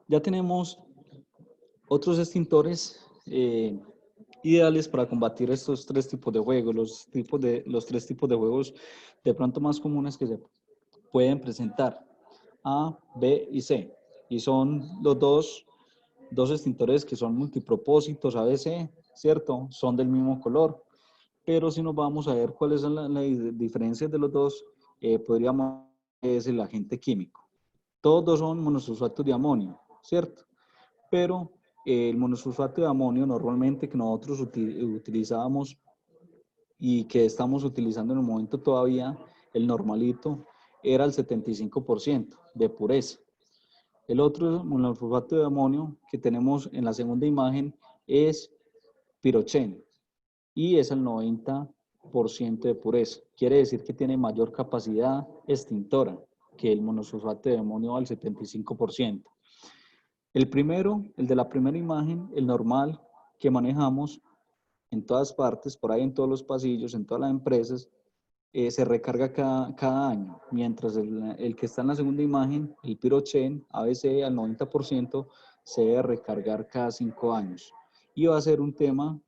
Ya tenemos otros extintores ideales para combatir estos 3 tipos de juegos, los 3 tipos de juegos de pronto más comunes que se pueden presentar, A, B y C. Y son los dos extintores que son multipropósitos ABC, ¿cierto? Son del mismo color. Pero si nos vamos a ver cuáles son las diferencias de los dos, podríamos es el agente químico. Todos dos son monosulfatos de amonio, ¿cierto? Pero El monosulfato de amonio normalmente que nosotros utilizábamos y que estamos utilizando en el momento todavía, el normalito, era el 75% de pureza. El otro monosulfato de amonio que tenemos en la segunda imagen es pirochen y es el 90% de pureza. Quiere decir que tiene mayor capacidad extintora que el monosulfato de amonio al 75%. El primero, el de la primera imagen, el normal que manejamos en todas partes, por ahí en todos los pasillos, en todas las empresas, se recarga cada año, mientras el que está en la segunda imagen, el pirochen, ABC al 90%, se debe recargar cada 5 años. Y va a ser un tema,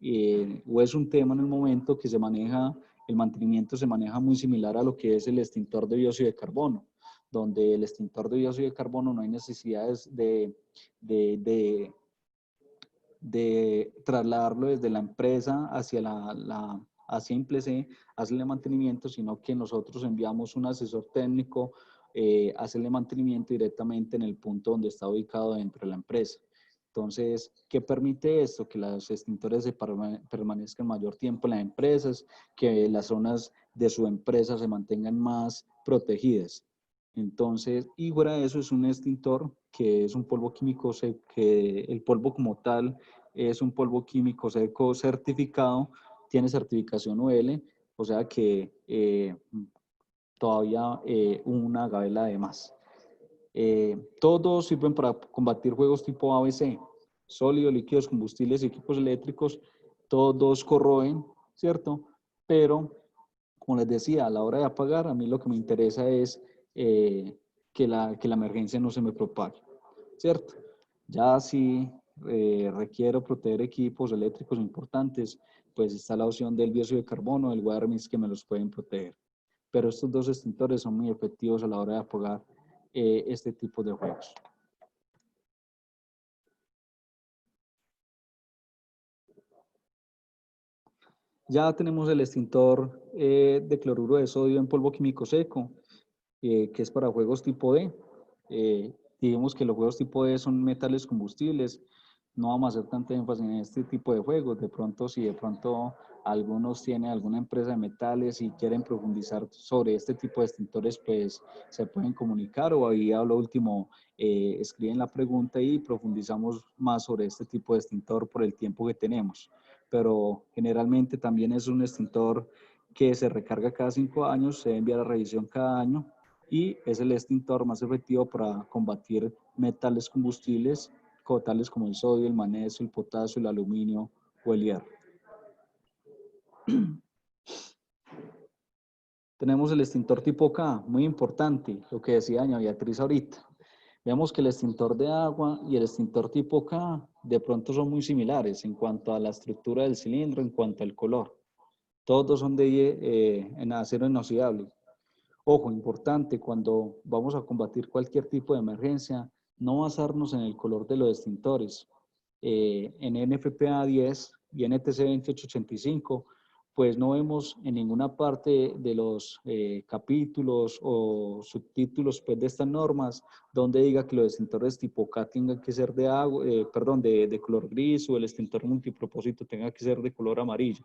o es un tema en el momento que se maneja, el mantenimiento se maneja muy similar a lo que es el extintor de dióxido de carbono, donde el extintor de dióxido de carbono no hay necesidades de trasladarlo desde la empresa hacia hacia IMPLEC, hacerle mantenimiento, sino que nosotros enviamos un asesor técnico a hacerle mantenimiento directamente en el punto donde está ubicado dentro de la empresa. Entonces, ¿qué permite esto? Que los extintores permanezcan mayor tiempo en las empresas, que las zonas de su empresa se mantengan más protegidas. Entonces, y fuera de eso es un extintor que es un polvo químico seco, que el polvo como tal es un polvo químico seco certificado, tiene certificación UL, o sea que todavía una gabela de más. Todos sirven para combatir juegos tipo ABC, sólidos, líquidos, combustibles y equipos eléctricos, todos corroen, ¿cierto? Pero, como les decía, a la hora de apagar, a mí lo que me interesa es que la emergencia no se me propague, ¿cierto? Ya si requiero proteger equipos eléctricos importantes, pues está la opción del dióxido de carbono, del wire mist que me los pueden proteger. Pero estos dos extintores son muy efectivos a la hora de apagar este tipo de juegos. Ya tenemos el extintor de cloruro de sodio en polvo químico seco, que es para juegos tipo D. Digamos que los juegos tipo D son metales combustibles. No vamos a hacer tanto énfasis en este tipo de juegos. De pronto, si de pronto algunos tienen alguna empresa de metales y quieren profundizar sobre este tipo de extintores, pues se pueden comunicar o ahí a lo último escriben la pregunta y profundizamos más sobre este tipo de extintor por el tiempo que tenemos. Pero generalmente también es un extintor que se recarga cada 5 años, se envía a revisión cada año y es el extintor más efectivo para combatir metales combustibles, tales como el sodio, el magnesio, el potasio, el aluminio o el hierro. Tenemos el extintor tipo K, muy importante, lo que decía doña Beatriz ahorita. Vemos que el extintor de agua y el extintor tipo K de pronto son muy similares en cuanto a la estructura del cilindro, en cuanto al color. Todos son de acero inoxidable. Ojo, importante, cuando vamos a combatir cualquier tipo de emergencia, no basarnos en el color de los extintores. En NFPA 10 y NTC 2885, pues no vemos en ninguna parte de los capítulos o subtítulos pues, de estas normas donde diga que los extintores tipo K tengan que ser de agua, de color gris o el extintor multipropósito tenga que ser de color amarillo.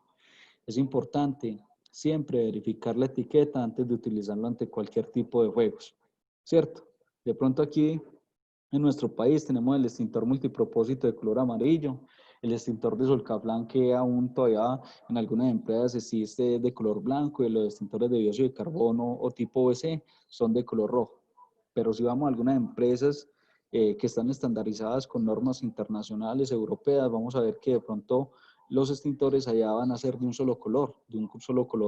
Es importante siempre verificar la etiqueta antes de utilizarlo ante cualquier tipo de juegos, ¿cierto? De pronto aquí en nuestro país tenemos el extintor multipropósito de color amarillo, el extintor de Solcaplan que aún todavía en algunas empresas existe de color blanco y los extintores de dióxido de carbono o tipo OC son de color rojo. Pero si vamos a algunas empresas que están estandarizadas con normas internacionales, europeas, vamos a ver que de pronto los extintores allá van a ser de un solo color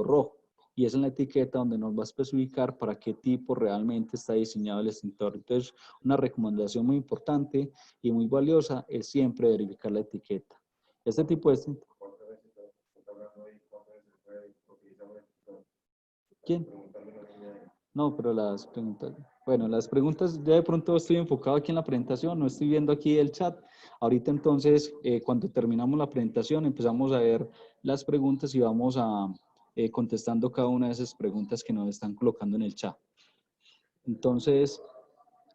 rojo. Y es en la etiqueta donde nos va a especificar para qué tipo realmente está diseñado el extintor. Entonces, una recomendación muy importante y muy valiosa es siempre verificar la etiqueta. Este tipo de extintor. ¿Quién? No, pero las preguntas, bueno, las preguntas, ya de pronto estoy enfocado aquí en la presentación, no estoy viendo aquí el chat. Ahorita entonces, cuando terminamos la presentación, empezamos a ver las preguntas y vamos a contestando cada una de esas preguntas que nos están colocando en el chat. Entonces,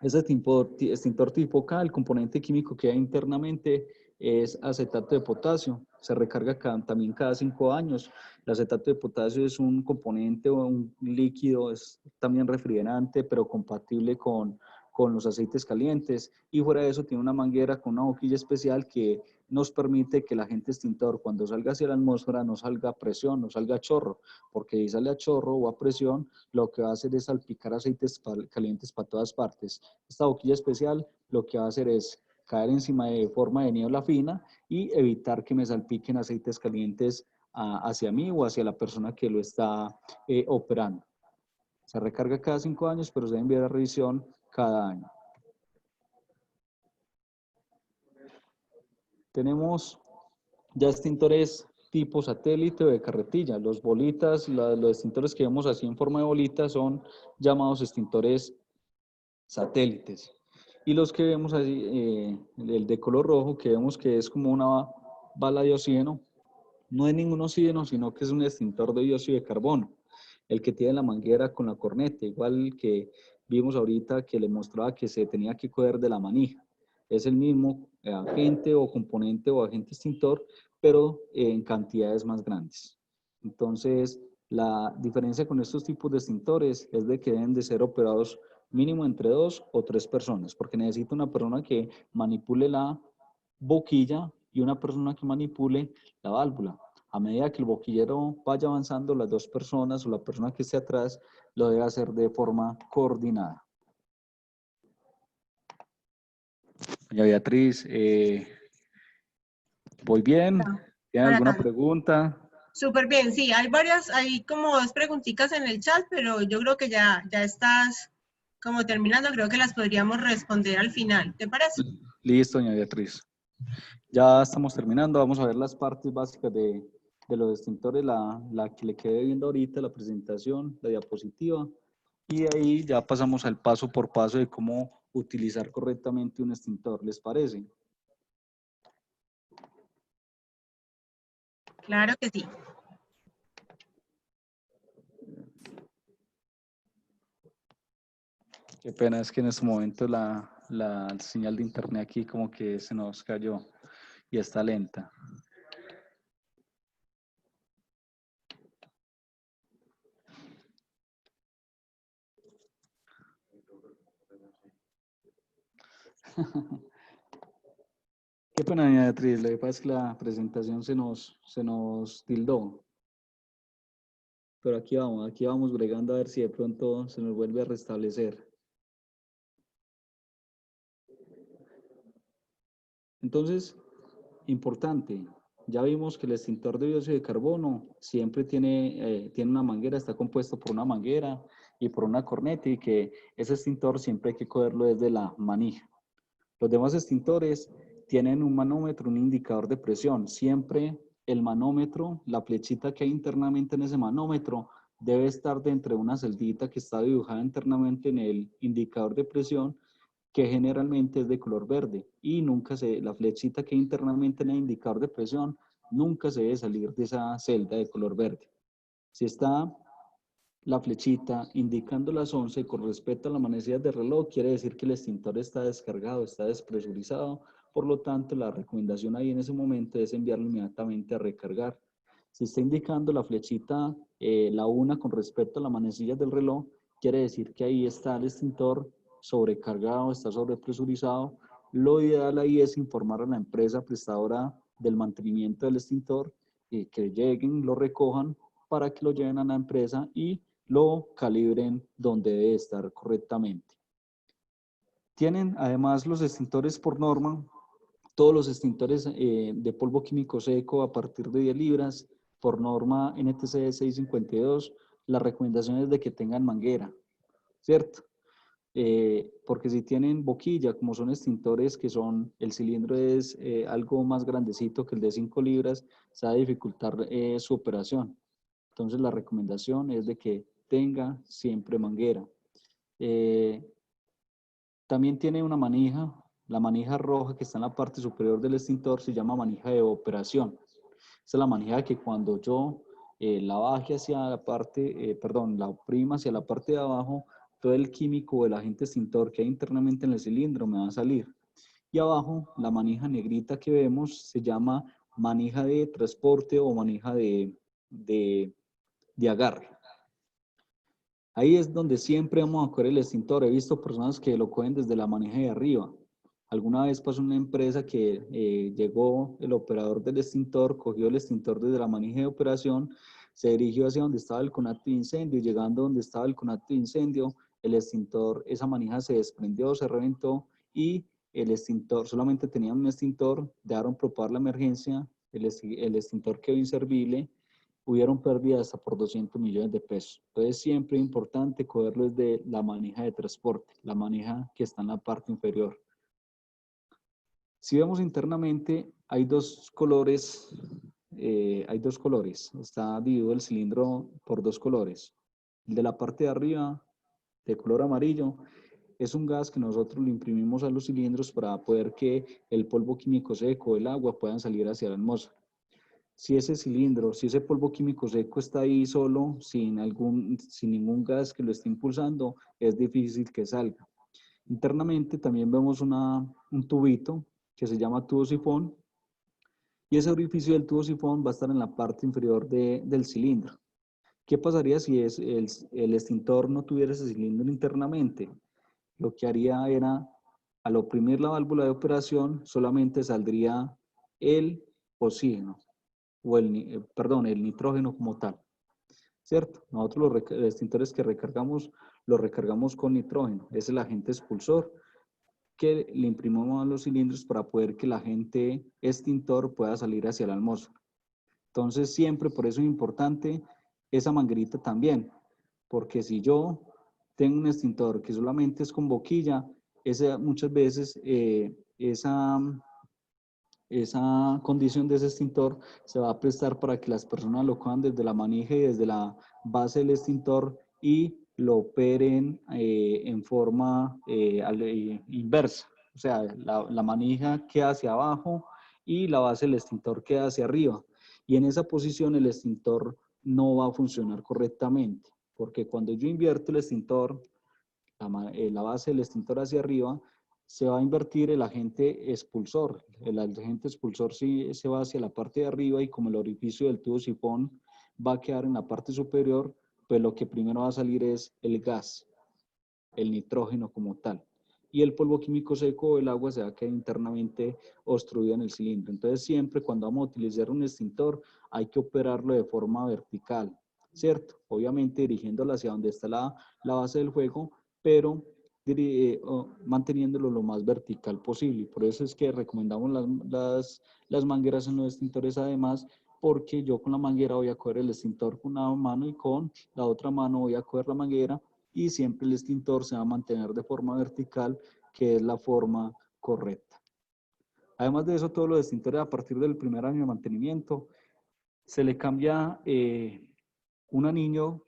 ese extintor tipo K, el componente químico que hay internamente, es acetato de potasio. Se recarga también cada 5 años. El acetato de potasio es un componente o un líquido, es también refrigerante, pero compatible con los aceites calientes. Y fuera de eso tiene una manguera con una boquilla especial que nos permite que el agente extintor, cuando salga hacia la atmósfera, no salga a presión, no salga a chorro, porque si sale a chorro o a presión, lo que va a hacer es salpicar aceites calientes para todas partes. Esta boquilla especial lo que va a hacer es caer encima de forma de niebla fina y evitar que me salpiquen aceites calientes hacia mí o hacia la persona que lo está operando. Se recarga cada 5 años, pero se debe enviar a revisión cada año. Tenemos ya extintores tipo satélite o de carretilla. Los bolitas, los extintores que vemos así en forma de bolita son llamados extintores satélites. Y los que vemos así, el de color rojo, que vemos que es como una bala de oxígeno, no es ningún oxígeno, sino que es un extintor de dióxido de carbono, el que tiene la manguera con la corneta, igual que vimos ahorita que le mostraba que se tenía que coger de la manija. Es el mismo agente o componente o agente extintor, pero en cantidades más grandes. Entonces, la diferencia con estos tipos de extintores es de que deben de ser operados mínimo entre 2 o 3 personas, porque necesita una persona que manipule la boquilla y una persona que manipule la válvula. A medida que el boquillero vaya avanzando, las 2 personas o la persona que esté atrás lo debe hacer de forma coordinada. Doña Beatriz, ¿voy bien? ¿Tiene alguna pregunta? Súper bien, sí, hay como 2 preguntitas en el chat, pero yo creo que ya estás como terminando, creo que las podríamos responder al final, ¿te parece? Listo, doña Beatriz. Ya estamos terminando, vamos a ver las partes básicas de los extintores, la que le quedé viendo ahorita, la presentación, la diapositiva, y ahí ya pasamos al paso por paso de cómo utilizar correctamente un extintor, ¿les parece? Claro que sí. Qué pena, es que en este momento la señal de internet aquí como que se nos cayó y está lenta. Qué pena, doña Beatriz, lo que pasa es que la presentación se nos tildó. Pero aquí vamos bregando a ver si de pronto se nos vuelve a restablecer. Entonces, importante, ya vimos que el extintor de dióxido de carbono siempre tiene una manguera, está compuesto por una manguera y por una corneta, y que ese extintor siempre hay que cogerlo desde la manija. Los demás extintores tienen un manómetro, un indicador de presión. Siempre el manómetro, la flechita que hay internamente en ese manómetro, debe estar dentro de una celdita que está dibujada internamente en el indicador de presión, que generalmente es de color verde, y la flechita que hay internamente en el indicador de presión nunca se debe salir de esa celda de color verde. Si está la flechita indicando las 11 con respecto a las manecillas de reloj, quiere decir que el extintor está descargado, está despresurizado. Por lo tanto, la recomendación ahí en ese momento es enviarlo inmediatamente a recargar. Si está indicando la flechita, la 1 con respecto a las manecillas del reloj, quiere decir que ahí está el extintor sobrecargado, está sobrepresurizado. Lo ideal ahí es informar a la empresa prestadora del mantenimiento del extintor, que lleguen, lo recojan para que lo lleven a la empresa y lo calibren donde debe estar correctamente. Tienen además los extintores por norma, todos los extintores de polvo químico seco a partir de 10 libras, por norma NTC 652, la recomendación es de que tengan manguera, ¿cierto? Porque si tienen boquilla, como son extintores que el cilindro es algo más grandecito que el de 5 libras, se va a dificultar su operación. Entonces la recomendación es de que tenga siempre manguera. También tiene una manija, la manija roja que está en la parte superior del extintor se llama manija de operación. Esa es la manija que cuando yo la baje hacia la parte, la oprima hacia la parte de abajo, todo el químico o el agente extintor que hay internamente en el cilindro me va a salir. Y abajo, la manija negrita que vemos se llama manija de transporte o manija de agarre. Ahí es donde siempre vamos a coger el extintor. He visto personas que lo cogen desde la manija de arriba. Alguna vez pasó una empresa que llegó el operador del extintor, cogió el extintor desde la manija de operación, se dirigió hacia donde estaba el conato de incendio, y llegando donde estaba el conato de incendio, el extintor, esa manija se desprendió, se reventó y el extintor, solamente tenían un extintor, dejaron propar la emergencia, el extintor quedó inservible, hubieron pérdidas hasta por 200 millones de pesos. Entonces siempre es importante cogerlo desde la manija de transporte, la manija que está en la parte inferior. Si vemos internamente, hay dos colores, está dividido el cilindro por dos colores. El de la parte de arriba, de color amarillo, es un gas que nosotros le imprimimos a los cilindros para poder que el polvo químico seco, el agua, puedan salir hacia la atmósfera. Si ese cilindro, si ese polvo químico seco está ahí solo, sin ningún gas que lo esté impulsando, es difícil que salga. Internamente también vemos un tubito que se llama tubo sifón, y ese orificio del tubo sifón va a estar en la parte inferior del cilindro. ¿Qué pasaría si el extintor no tuviera ese cilindro internamente? Lo que haría era, al oprimir la válvula de operación, solamente saldría el oxígeno, o el nitrógeno como tal, ¿cierto? Nosotros los extintores que recargamos, los recargamos con nitrógeno, es el agente expulsor que le imprimimos a los cilindros para poder que el agente extintor pueda salir hacia la atmósfera. Entonces siempre, por eso es importante esa manguerita también, porque si yo tengo un extintor que solamente es con boquilla, muchas veces esa condición de ese extintor se va a prestar para que las personas lo cojan desde la manija y desde la base del extintor y lo operen en forma inversa. O sea, la manija queda hacia abajo y la base del extintor queda hacia arriba. Y en esa posición el extintor no va a funcionar correctamente, porque cuando yo invierto el extintor, la base del extintor hacia arriba, se va a invertir el agente expulsor. El agente expulsor sí se va hacia la parte de arriba, y como el orificio del tubo sifón va a quedar en la parte superior, pues lo que primero va a salir es el gas, el nitrógeno como tal. Y el polvo químico seco o el agua se va a quedar internamente obstruido en el cilindro. Entonces siempre cuando vamos a utilizar un extintor hay que operarlo de forma vertical, ¿cierto? Obviamente dirigiéndolo hacia donde está la base del fuego, pero manteniéndolo lo más vertical posible. Por eso es que recomendamos las mangueras en los extintores, además, porque yo con la manguera voy a coger el extintor con una mano y con la otra mano voy a coger la manguera, y siempre el extintor se va a mantener de forma vertical, que es la forma correcta. Además de eso, todos los extintores a partir del primer año de mantenimiento se le cambia un anillo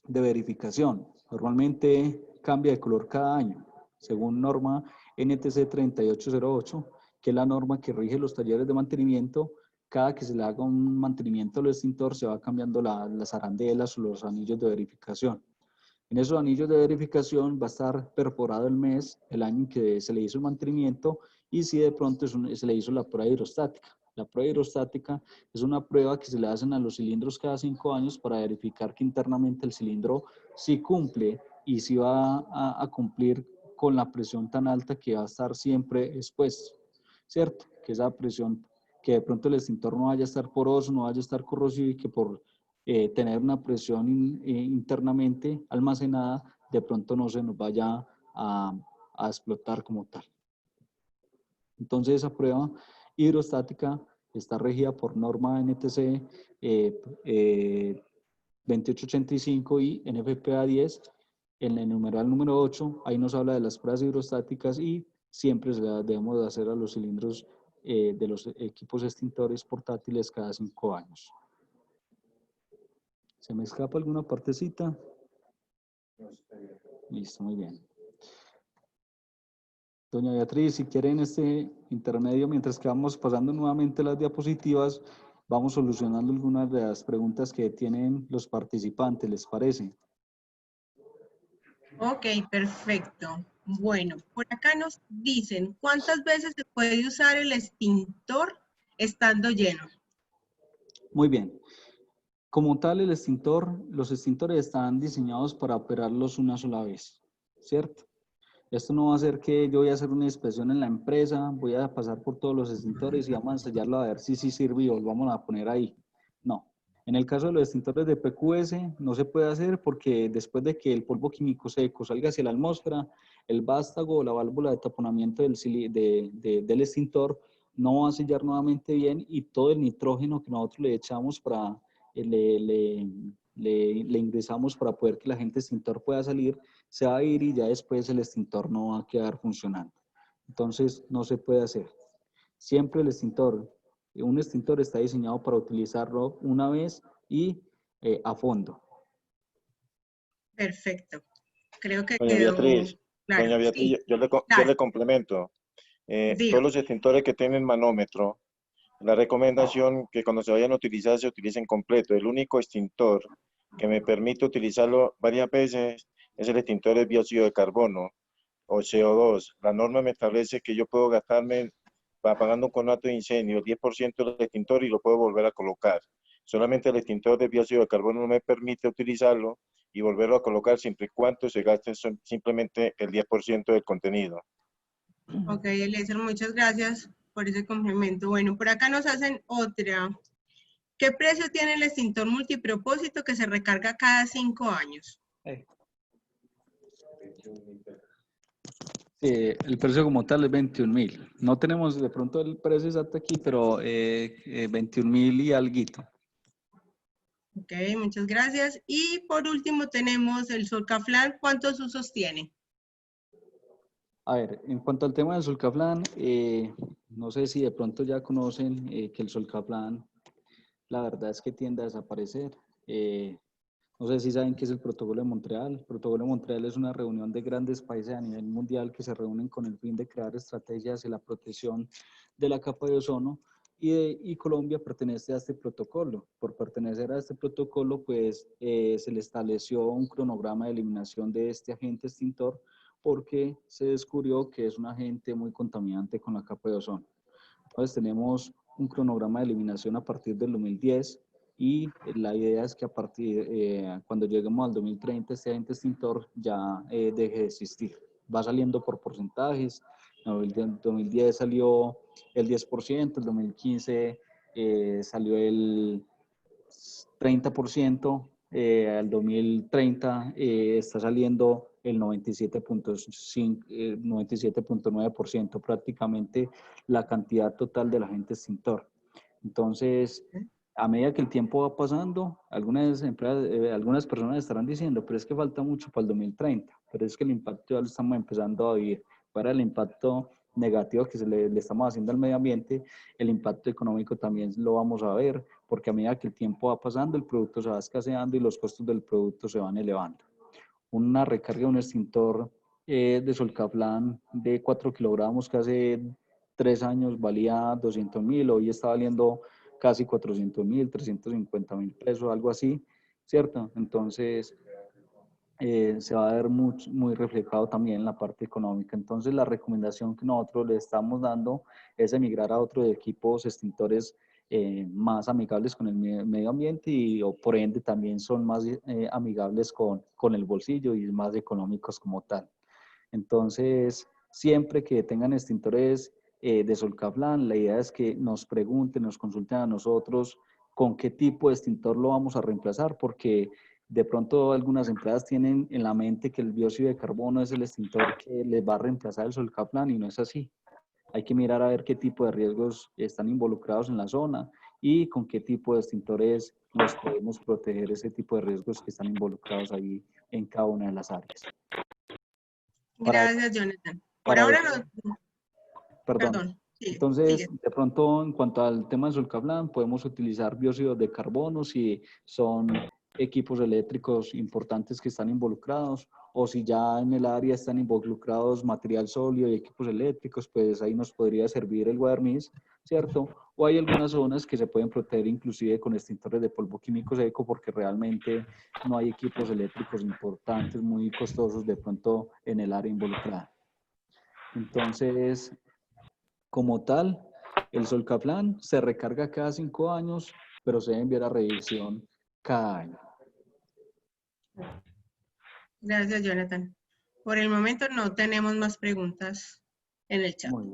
de verificación. Normalmente cambia de color cada año, según norma NTC 3808, que es la norma que rige los talleres de mantenimiento. Cada que se le haga un mantenimiento al extintor se va cambiando las arandelas o los anillos de verificación. En esos anillos de verificación va a estar perforado el mes, el año en que se le hizo el mantenimiento, y si de pronto se le hizo la prueba hidrostática. La prueba hidrostática es una prueba que se le hacen a los cilindros cada 5 años para verificar que internamente el cilindro sí cumple y sí va a cumplir con la presión tan alta que va a estar siempre expuesto, ¿cierto? Que esa presión, que de pronto el extintor no vaya a estar poroso, no vaya a estar corrosivo, y que por tener una presión internamente almacenada, de pronto no se nos vaya a explotar como tal. Entonces esa prueba hidrostática está regida por norma NTC 2885 y NFPA 10. En el numeral número 8, ahí nos habla de las pruebas hidrostáticas, y siempre debemos de hacer a los cilindros de los equipos extintores portátiles cada 5 años. ¿Se me escapa alguna partecita? Listo, muy bien. Doña Beatriz, si quiere en este intermedio, mientras que vamos pasando nuevamente las diapositivas, vamos solucionando algunas de las preguntas que tienen los participantes, ¿les parece? Ok, perfecto. Bueno, por acá nos dicen, ¿cuántas veces se puede usar el extintor estando lleno? Muy bien. Como tal, los extintores están diseñados para operarlos una sola vez, ¿cierto? Esto no va a ser que yo voy a hacer una inspección en la empresa, voy a pasar por todos los extintores y vamos a ensayarlo a ver si sí sirve y lo vamos a poner ahí. No. En el caso de los extintores de PQS no se puede hacer porque después de que el polvo químico seco salga hacia la atmósfera, el vástago o la válvula de taponamiento del extintor no va a sellar nuevamente bien y todo el nitrógeno que nosotros le echamos para, le, le, le ingresamos para poder que el agente extintor pueda salir, se va a ir y ya después el extintor no va a quedar funcionando. Entonces no se puede hacer. Siempre un extintor está diseñado para utilizarlo una vez y a fondo. Perfecto. Creo que Doña quedó Beatriz, claro. doña Sí, Beatriz, yo claro. le complemento. Diga. Todos los extintores que tienen manómetro, la recomendación que cuando se vayan a utilizar se utilicen completo. El único extintor que me permite utilizarlo varias veces es el extintor de dióxido de carbono o CO2. La norma me establece que yo puedo gastarme, apagando un conato de incendio, el 10% del extintor y lo puedo volver a colocar. Solamente el extintor de dióxido de carbono no me permite utilizarlo y volverlo a colocar siempre y cuando se gaste simplemente el 10% del contenido. Ok, Eliezer, muchas gracias por ese complemento. Bueno, por acá nos hacen otra. ¿Qué precio tiene el extintor multipropósito que se recarga cada 5 años? El precio como tal es 21.000. No tenemos de pronto el precio exacto aquí, pero 21.000 y alguito. Ok, muchas gracias. Y por último tenemos el Solcaflan. ¿Cuántos usos tiene? A ver, en cuanto al tema del Solcaflan, no sé si de pronto ya conocen que el Solcaflan, la verdad es que tiende a desaparecer. No sé si saben qué es el Protocolo de Montreal. El Protocolo de Montreal es una reunión de grandes países a nivel mundial que se reúnen con el fin de crear estrategias de la protección de la capa de ozono y Colombia pertenece a este protocolo. Por pertenecer a este protocolo, pues se le estableció un cronograma de eliminación de este agente extintor porque se descubrió que es un agente muy contaminante con la capa de ozono. Entonces tenemos un cronograma de eliminación a partir del 2010 y la idea es que a partir, cuando lleguemos al 2030, este agente extintor ya deje de existir. Va saliendo por porcentajes. En el 2010 salió el 10%, el 2015 salió el 30%, al 2030 está saliendo el 97.5, 97.9%, prácticamente la cantidad total del agente extintor. Entonces, a medida que el tiempo va pasando, algunas personas estarán diciendo, pero es que falta mucho para el 2030, pero es que el impacto ya lo estamos empezando a vivir. Para el impacto negativo que le estamos haciendo al medio ambiente, el impacto económico también lo vamos a ver, porque a medida que el tiempo va pasando, el producto se va escaseando y los costos del producto se van elevando. Una recarga de un extintor de Solcaflan de 4 kilogramos que hace 3 años valía 200.000, hoy está valiendo casi 400.000, 350.000 pesos, algo así, ¿cierto? Entonces, se va a ver muy reflejado también en la parte económica. Entonces, la recomendación que nosotros le estamos dando es emigrar a otros equipos extintores más amigables con el medio ambiente y o por ende también son más amigables con el bolsillo y más económicos como tal. Entonces, siempre que tengan extintores de Solcaflan, la idea es que nos pregunten, nos consulten a nosotros con qué tipo de extintor lo vamos a reemplazar, porque de pronto algunas empresas tienen en la mente que el dióxido de carbono es el extintor que les va a reemplazar el Solcaflan y no es así. Hay que mirar a ver qué tipo de riesgos están involucrados en la zona y con qué tipo de extintores los podemos proteger ese tipo de riesgos que están involucrados ahí en cada una de las áreas. Para, Gracias, Jonathan. Por para ahora eso, no, perdón. perdón. Sigue, Entonces, sigue. de pronto, en cuanto al tema del Solcaflan, podemos utilizar dióxidos de carbono si son equipos eléctricos importantes que están involucrados, o si ya en el área están involucrados material sólido y equipos eléctricos, pues ahí nos podría servir el Weathermist, ¿cierto? O hay algunas zonas que se pueden proteger inclusive con extintores de polvo químico seco porque realmente no hay equipos eléctricos importantes, muy costosos de pronto en el área involucrada. Entonces, como tal, el Solcaplan se recarga cada 5 años, pero se debe enviar a revisión cada año. Gracias, Jonathan. Por el momento no tenemos más preguntas en el chat. Muy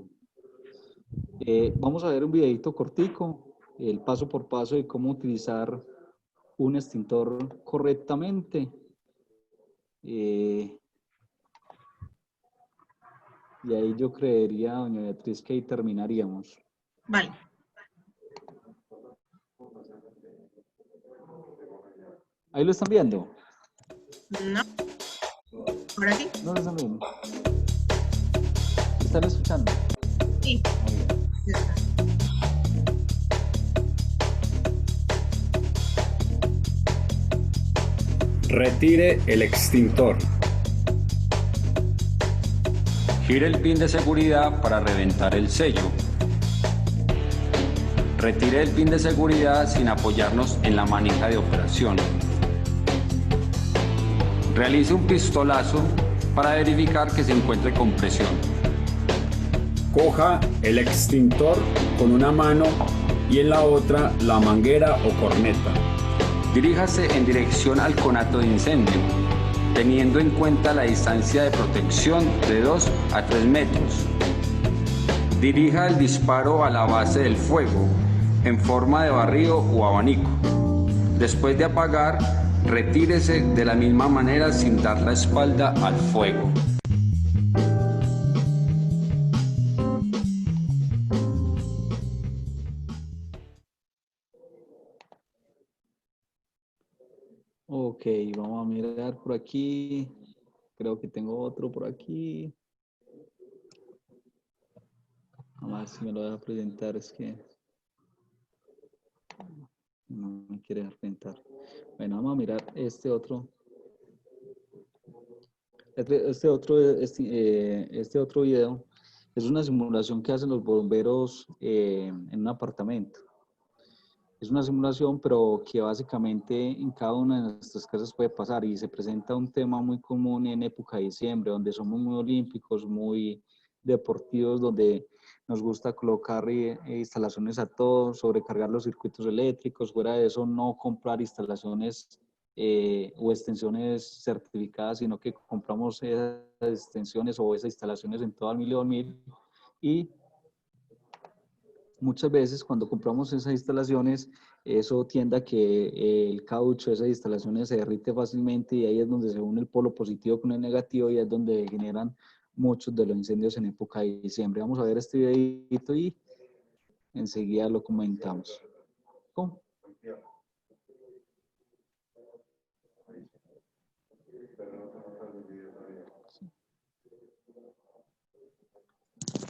bien. Vamos a ver un videito cortico, el paso por paso de cómo utilizar un extintor correctamente. Y ahí yo creería, doña Beatriz, que ahí terminaríamos. Vale. ¿Ahí lo están viendo? No. ¿Ahora sí? No lo están viendo. ¿Están escuchando? Sí. Muy bien. Ya está. Retire el extintor. Gire el pin de seguridad para reventar el sello. Retire el pin de seguridad sin apoyarnos en la manija de operación. Realice un pistolazo para verificar que se encuentre con presión. Coja el extintor con una mano y en la otra la manguera o corneta. Diríjase en dirección al conato de incendio, teniendo en cuenta la distancia de protección de 2 a 3 metros. Dirija el disparo a la base del fuego, en forma de barrido o abanico. Después de apagar, retírese de la misma manera sin dar la espalda al fuego. Ok, vamos a mirar por aquí. Creo que tengo otro por aquí. Vamos a ver si me lo deja presentar, es que no me quiere dejar presentar. Bueno, vamos a mirar este otro. Este otro video es una simulación que hacen los bomberos en un apartamento. Es una simulación, pero que básicamente en cada una de nuestras casas puede pasar y se presenta un tema muy común en época de diciembre, donde somos muy olímpicos, muy deportivos, donde nos gusta colocar instalaciones a todo, sobrecargar los circuitos eléctricos, fuera de eso no comprar instalaciones o extensiones certificadas, sino que compramos esas extensiones o esas instalaciones en todo el millón y muchas veces cuando compramos esas instalaciones, eso tiende a que el caucho de esas instalaciones se derrite fácilmente y ahí es donde se une el polo positivo con el negativo y es donde generan muchos de los incendios en época de diciembre. Vamos a ver este videito y enseguida lo comentamos. ¿Cómo?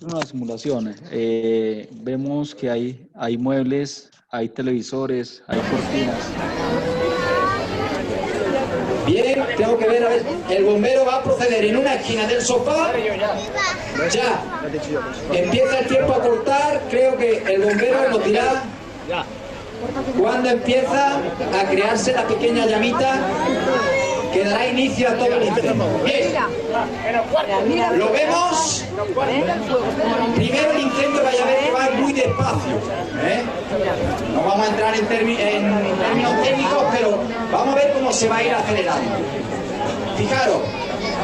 Una simulación. Vemos que hay muebles, hay televisores, hay cortinas. Bien, tengo que ver, a ver, el bombero va a proceder en una esquina del sofá. Ya. Empieza el tiempo a cortar, creo que el bombero nos dirá cuando empieza a crearse la pequeña llamita que dará inicio a todo el incendio. Bien. Lo vemos. Primero el incendio vaya a ver que va muy despacio. No vamos a entrar en términos técnicos, pero vamos a ver cómo se va a ir acelerando. Fijaros,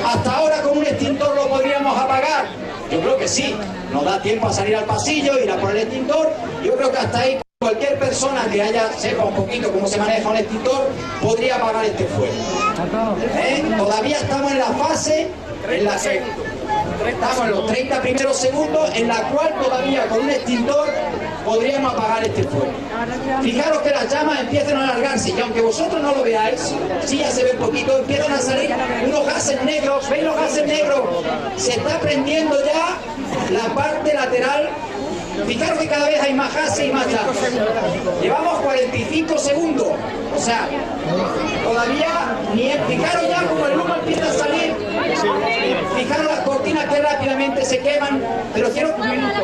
hasta ahora con un extintor lo podríamos apagar. Yo creo que sí. Nos da tiempo a salir al pasillo, ir a por el extintor. Yo creo que hasta ahí cualquier persona que sepa un poquito cómo se maneja un extintor podría apagar este fuego. Todavía estamos en la fase en la que estamos en los 30 primeros segundos en la cual todavía con un extintor podríamos apagar este fuego. Fijaros que las llamas empiezan a alargarse y aunque vosotros no lo veáis, sí ya se ve un poquito, empiezan a salir unos gases negros. ¿Veis los gases negros? Se está prendiendo ya la parte lateral. Fijaros que cada vez hay más gases y más llamas. Llevamos 45 segundos. O sea, todavía ni... Fijaros ya como el humo empieza a salir. Fijaros las cortinas que rápidamente se queman. Pero quiero un minuto.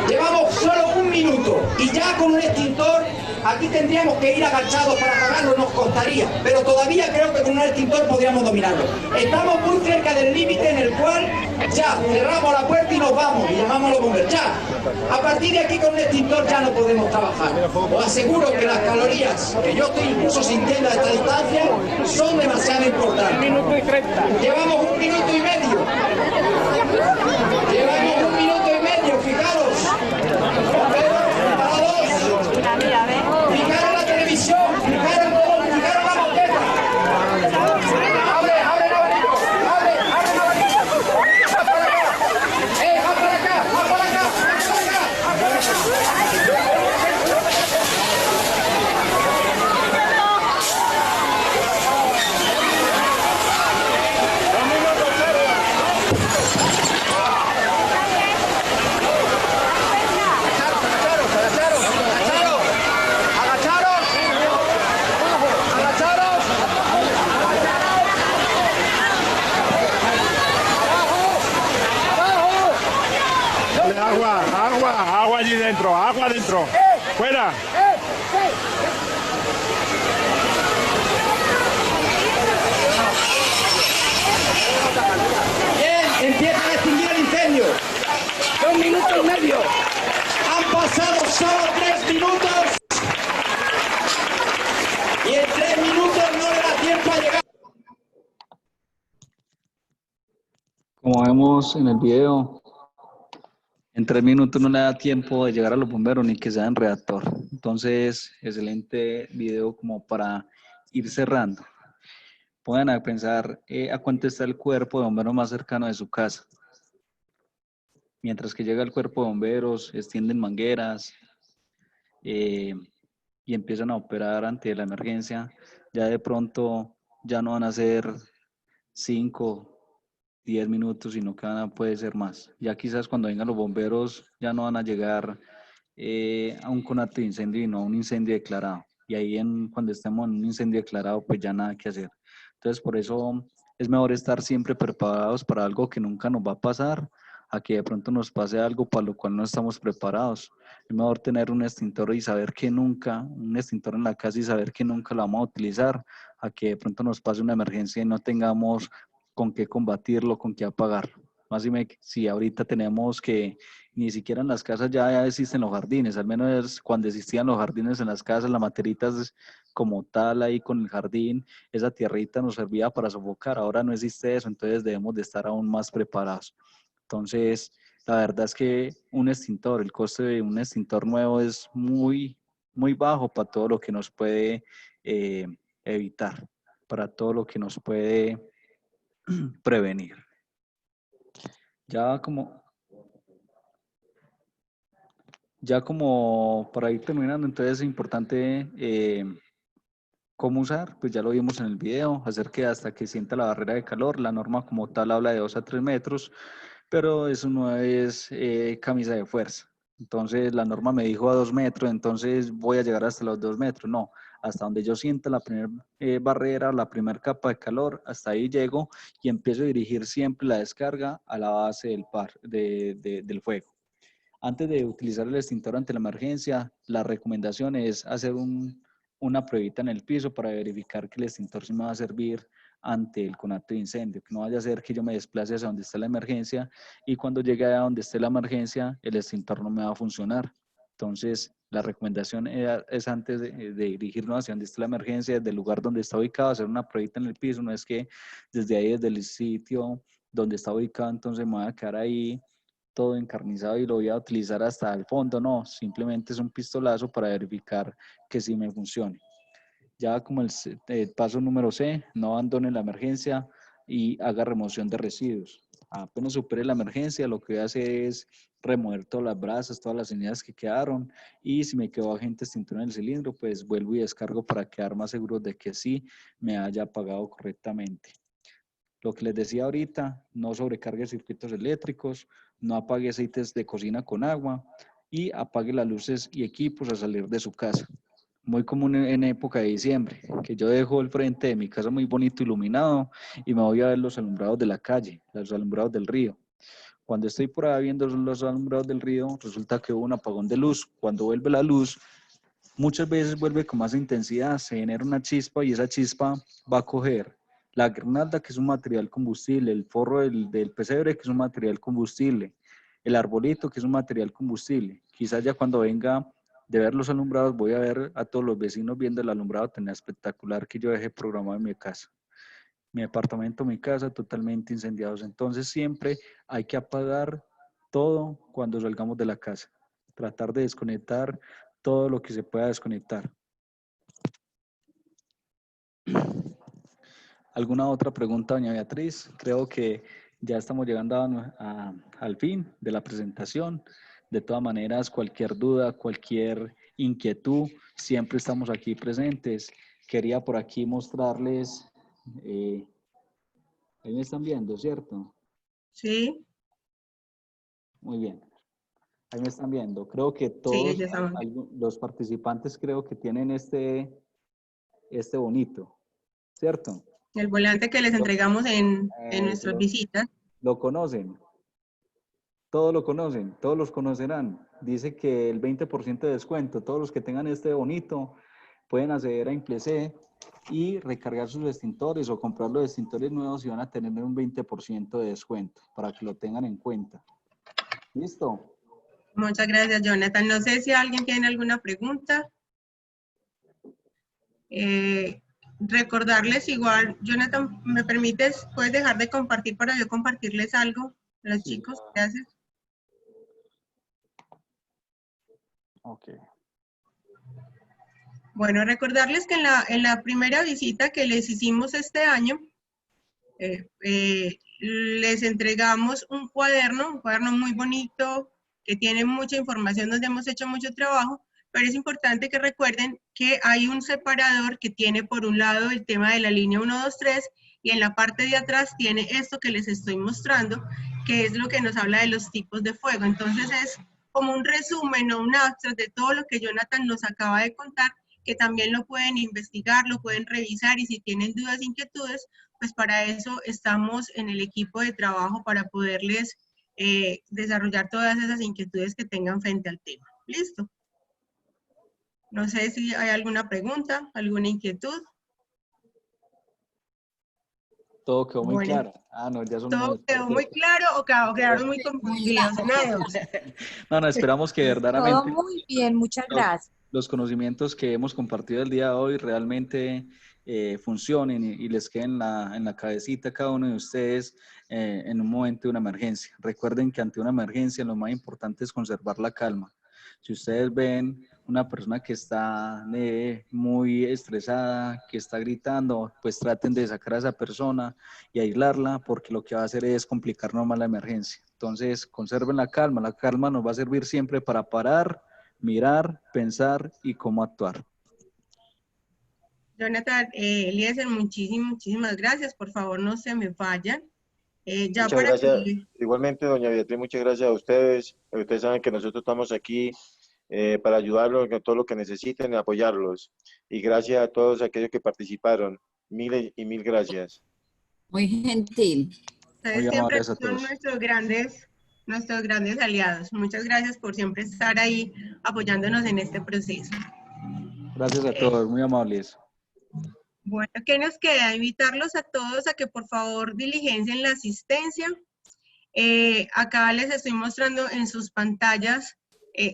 Llevamos solo un minuto. Y ya con un extintor, aquí tendríamos que ir agachados para apagarlo, nos costaría. Pero todavía creo que con un extintor podríamos dominarlo. Estamos muy cerca del límite en el cual ya cerramos la puerta y nos vamos y llamamos a los bomberos. Ya, a partir de aquí con un extintor ya no podemos trabajar. Os aseguro que las calorías que yo estoy incluso sintiendo a esta distancia son demasiado importantes. 1 minuto y 30. Llevamos 1 minuto y medio. Llevamos 1 minuto y medio, fijaros. Bomberos preparados. Fijaros la televisión, fijaros todo, fijaros la moqueta. Abre el abanico, abre el abanico. Va para acá. Va para acá, va para acá, va para acá. Agua allí dentro, agua adentro. Fuera. Bien, empieza a extinguir el incendio. 2 minutos y medio. Han pasado solo 3 minutos. Y en 3 minutos no le da tiempo a llegar. Como vemos en el video, en 3 minutos no le da tiempo de llegar a los bomberos ni que sea en reactor. Entonces, excelente video como para ir cerrando. Pueden a pensar a cuánto está el cuerpo de bomberos más cercano de su casa. Mientras que llega el cuerpo de bomberos, extienden mangueras y empiezan a operar ante la emergencia, ya de pronto ya no van a ser 5, 10 minutos, sino que puede ser más. Ya quizás cuando vengan los bomberos ya no van a llegar a un conato de incendio y no a un incendio declarado. Y ahí cuando estemos en un incendio declarado, pues ya nada que hacer. Entonces por eso es mejor estar siempre preparados para algo que nunca nos va a pasar, a que de pronto nos pase algo para lo cual no estamos preparados. Es mejor tener un extintor y saber que nunca, un extintor en la casa y saber que nunca lo vamos a utilizar, a que de pronto nos pase una emergencia y no tengamos con qué combatirlo, con qué apagarlo. Más si ahorita tenemos que ni siquiera en las casas ya existen los jardines, al menos cuando existían los jardines en las casas, las materitas como tal ahí con el jardín, esa tierrita nos servía para sofocar, ahora no existe eso, entonces debemos de estar aún más preparados. Entonces, la verdad es que un extintor, el coste de un extintor nuevo es muy, muy bajo para todo lo que nos puede evitar, para todo lo que nos puede prevenir. Ya como para ir terminando, entonces es importante cómo usar, pues ya lo vimos en el video, hacer que hasta que sienta la barrera de calor, la norma como tal habla de 2 a 3 metros, pero eso no es camisa de fuerza. Entonces la norma me dijo a 2 metros, entonces voy a llegar hasta los 2 metros, no. Hasta donde yo sienta la primera barrera, la primera capa de calor, hasta ahí llego y empiezo a dirigir siempre la descarga a la base del fuego. Antes de utilizar el extintor ante la emergencia, la recomendación es hacer una pruebita en el piso para verificar que el extintor sí me va a servir ante el conato de incendio, que no vaya a ser que yo me desplace hacia donde está la emergencia y cuando llegue a donde esté la emergencia, el extintor no me va a funcionar. Entonces, la recomendación es antes de dirigirnos hacia donde está la emergencia, desde el lugar donde está ubicado, hacer una pruebita en el piso. No es que desde ahí, desde el sitio donde está ubicado, entonces me voy a quedar ahí todo encarnizado y lo voy a utilizar hasta el fondo. No, simplemente es un pistolazo para verificar que sí me funcione. Ya como el paso número C, no abandone la emergencia y haga remoción de residuos. Apenas supere la emergencia, lo que voy a hacer es remover todas las brasas, todas las cenizas que quedaron, y si me quedó agente extintor en el cilindro, pues vuelvo y descargo para quedar más seguro de que sí me haya apagado correctamente. Lo que les decía ahorita, no sobrecargue circuitos eléctricos, no apague aceites de cocina con agua y apague las luces y equipos al salir de su casa. Muy común en época de diciembre, que yo dejo el frente de mi casa muy bonito iluminado y me voy a ver los alumbrados de la calle, los alumbrados del río. Cuando estoy por ahí viendo los alumbrados del río, resulta que hubo un apagón de luz. Cuando vuelve la luz, muchas veces vuelve con más intensidad, se genera una chispa y esa chispa va a coger la granada, que es un material combustible, el forro del pesebre, que es un material combustible, el arbolito, que es un material combustible. Quizás ya cuando venga de ver los alumbrados, voy a ver a todos los vecinos viendo el alumbrado tan espectacular que yo dejé programado en mi casa. Mi apartamento, mi casa, totalmente incendiados. Entonces siempre hay que apagar todo cuando salgamos de la casa. Tratar de desconectar todo lo que se pueda desconectar. ¿Alguna otra pregunta, doña Beatriz? Creo que ya estamos llegando al fin de la presentación. De todas maneras, cualquier duda, cualquier inquietud, siempre estamos aquí presentes. Quería por aquí mostrarles, ahí me están viendo, ¿cierto? Sí. Muy bien. Ahí me están viendo. Creo que todos los participantes creo que tienen este bonito, ¿cierto? El volante que les entregamos en nuestras visitas. Lo conocen. Todos lo conocen, todos los conocerán. Dice que el 20% de descuento, todos los que tengan este bonito pueden acceder a Implece y recargar sus extintores o comprar los extintores nuevos y van a tener un 20% de descuento para que lo tengan en cuenta. ¿Listo? Muchas gracias, Jonathan. No sé si alguien tiene alguna pregunta. Recordarles igual, Jonathan, ¿me permites? ¿Puedes dejar de compartir para yo compartirles algo a los chicos? Gracias. Ok. Bueno, recordarles que en la primera visita que les hicimos este año, les entregamos un cuaderno muy bonito, que tiene mucha información donde hemos hecho mucho trabajo, pero es importante que recuerden que hay un separador que tiene por un lado el tema de la línea 1, 2, 3 y en la parte de atrás tiene esto que les estoy mostrando, que es lo que nos habla de los tipos de fuego. Entonces es como un resumen o un abstract de todo lo que Jonathan nos acaba de contar, que también lo pueden investigar, lo pueden revisar y si tienen dudas, inquietudes, pues para eso estamos en el equipo de trabajo para poderles desarrollar todas esas inquietudes que tengan frente al tema. ¿Listo? No sé si hay alguna pregunta, alguna inquietud. Todo quedó muy claro. No, ya son ¿Todo quedó muy claro o quedaron muy confusionados? No, esperamos que verdaderamente... Todo muy bien, muchas gracias. Los conocimientos que hemos compartido el día de hoy realmente funcionen y les queden en la cabecita a cada uno de ustedes en un momento de una emergencia. Recuerden que ante una emergencia lo más importante es conservar la calma. Si ustedes ven una persona que está muy estresada, que está gritando, pues traten de sacar a esa persona y aislarla, porque lo que va a hacer es complicarnos más la emergencia. Entonces, conserven la calma nos va a servir siempre para parar, mirar, pensar y cómo actuar. Jonathan, Eliezer, muchísimas gracias. Por favor, no se me vayan. Muchas gracias. Igualmente, doña Beatriz, muchas gracias a ustedes. Ustedes saben que nosotros estamos aquí para ayudarlos en todo lo que necesiten y apoyarlos. Y gracias a todos aquellos que participaron. Mil y mil gracias. Muy gentil. Ustedes siempre son nuestros grandes aliados. Muchas gracias por siempre estar ahí apoyándonos en este proceso. Gracias a todos, muy amables. Bueno, ¿qué nos queda? Invitarlos a todos a que por favor diligencien la asistencia. Acá les estoy mostrando en sus pantallas,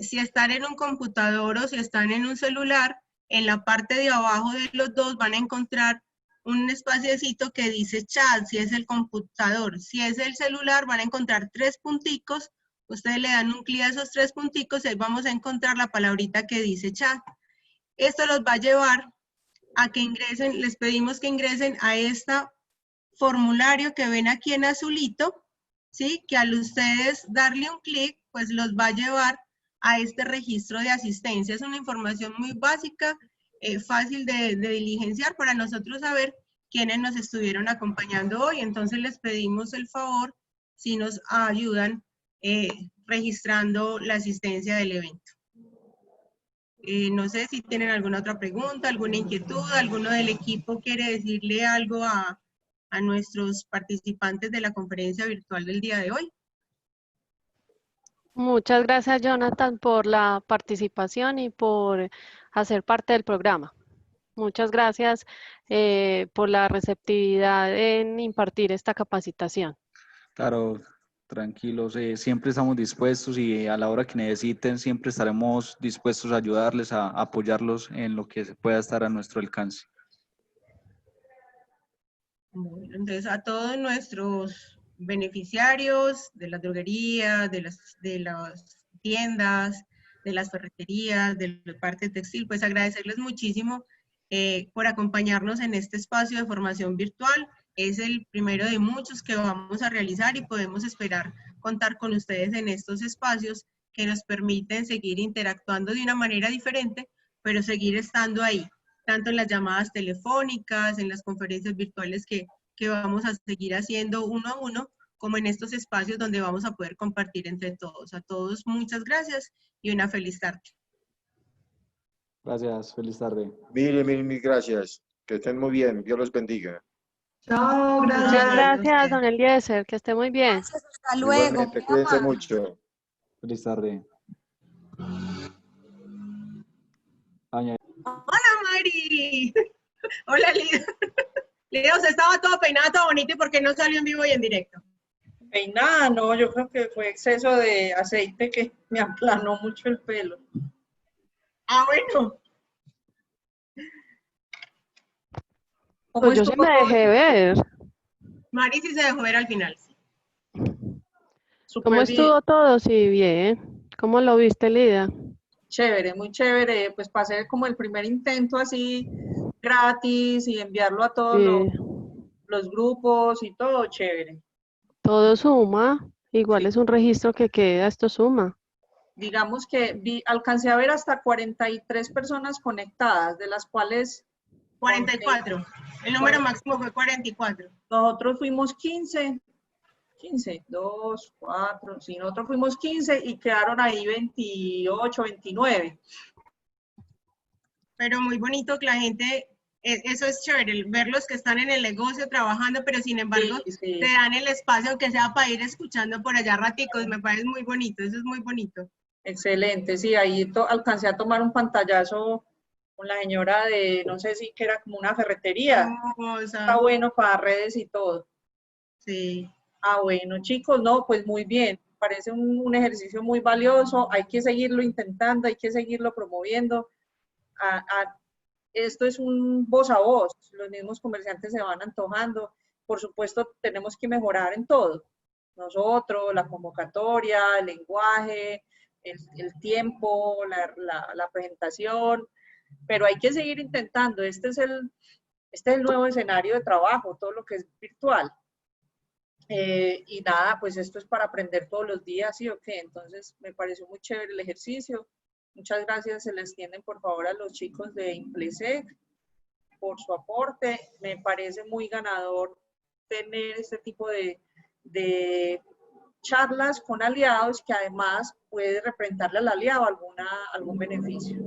si están en un computador o si están en un celular, en la parte de abajo de los dos van a encontrar un espaciocito que dice chat, si es el computador. Si es el celular, van a encontrar 3 punticos. Ustedes le dan un clic a esos 3 punticos y ahí vamos a encontrar la palabrita que dice chat. Esto los va a llevar a que ingresen, les pedimos que ingresen a este formulario que ven aquí en azulito, ¿sí? Que al ustedes darle un clic, pues los va a llevar a este registro de asistencia. Es una información muy básica, fácil de diligenciar para nosotros saber quiénes nos estuvieron acompañando hoy. Entonces les pedimos el favor si nos ayudan registrando la asistencia del evento. No sé si tienen alguna otra pregunta, alguna inquietud, alguno del equipo quiere decirle algo a nuestros participantes de la conferencia virtual del día de hoy. Muchas gracias, Jonathan, por la participación y por hacer parte del programa. Muchas gracias por la receptividad en impartir esta capacitación. Claro, tranquilos, siempre estamos dispuestos y a la hora que necesiten siempre estaremos dispuestos a ayudarles, a apoyarlos en lo que se pueda estar a nuestro alcance. Bueno, entonces a todos nuestros beneficiarios de las droguerías, de las tiendas, de las ferreterías, de la parte textil, pues agradecerles muchísimo por acompañarnos en este espacio de formación virtual. Es el primero de muchos que vamos a realizar y podemos esperar contar con ustedes en estos espacios que nos permiten seguir interactuando de una manera diferente, pero seguir estando ahí, tanto en las llamadas telefónicas, en las conferencias virtuales que vamos a seguir haciendo uno a uno, como en estos espacios donde vamos a poder compartir entre todos. A todos muchas gracias y una feliz tarde. Gracias, feliz tarde. Mil gracias. Que estén muy bien. Dios los bendiga. Chao, Muchas gracias, don Eliezer, que esté muy bien. Gracias, hasta luego. Igualmente, muy cuídense amable. mucho. Feliz tarde. Hola, Mari. Hola, Lida. Lida, usted estaba todo peinado, todo bonito, ¿y por qué no salió en vivo y en directo? Peinada, no, yo creo que fue exceso de aceite que me aplanó mucho el pelo. Ah, bueno. ¿Cómo Pues yo sí estuvo me todo? dejé ver. Mari sí se dejó ver al final. Súper ¿Cómo bien. estuvo todo? Sí, bien. ¿Cómo lo viste, Lida? Chévere, muy chévere. Pues pasé como el primer intento así gratis y enviarlo a todos Sí. los grupos y todo chévere. Todo suma. Igual Sí. es un registro que queda, esto suma. Digamos que alcancé a ver hasta 43 personas conectadas, de las cuales 44. El número máximo fue 44. nosotros fuimos 15, 2, 4, sí, nosotros fuimos 15 y quedaron ahí 28, 29. Pero muy bonito que la gente, eso es chévere, ver los que están en el negocio trabajando, pero sin embargo Sí. te dan el espacio, aunque sea para ir escuchando por allá raticos, me parece muy bonito, eso es muy bonito. Excelente, sí, ahí alcancé a tomar un pantallazo con la señora de, no sé si que era como una ferretería. Está bueno para redes y todo. Sí. Ah, bueno, chicos, no, pues muy bien. Parece un ejercicio muy valioso. Hay que seguirlo intentando, hay que seguirlo promoviendo. Esto es un voz a voz. Los mismos comerciantes se van antojando. Por supuesto, tenemos que mejorar en todo. Nosotros, la convocatoria, el lenguaje, el tiempo, la presentación, pero hay que seguir intentando. Este es el nuevo escenario de trabajo, todo lo que es virtual. Y nada, pues esto es para aprender todos los días, ¿sí o qué? Entonces me pareció muy chévere el ejercicio. Muchas gracias, se les tienden por favor a los chicos de Implesec por su aporte. Me parece muy ganador tener este tipo de charlas con aliados que además puede representarle al aliado algún beneficio.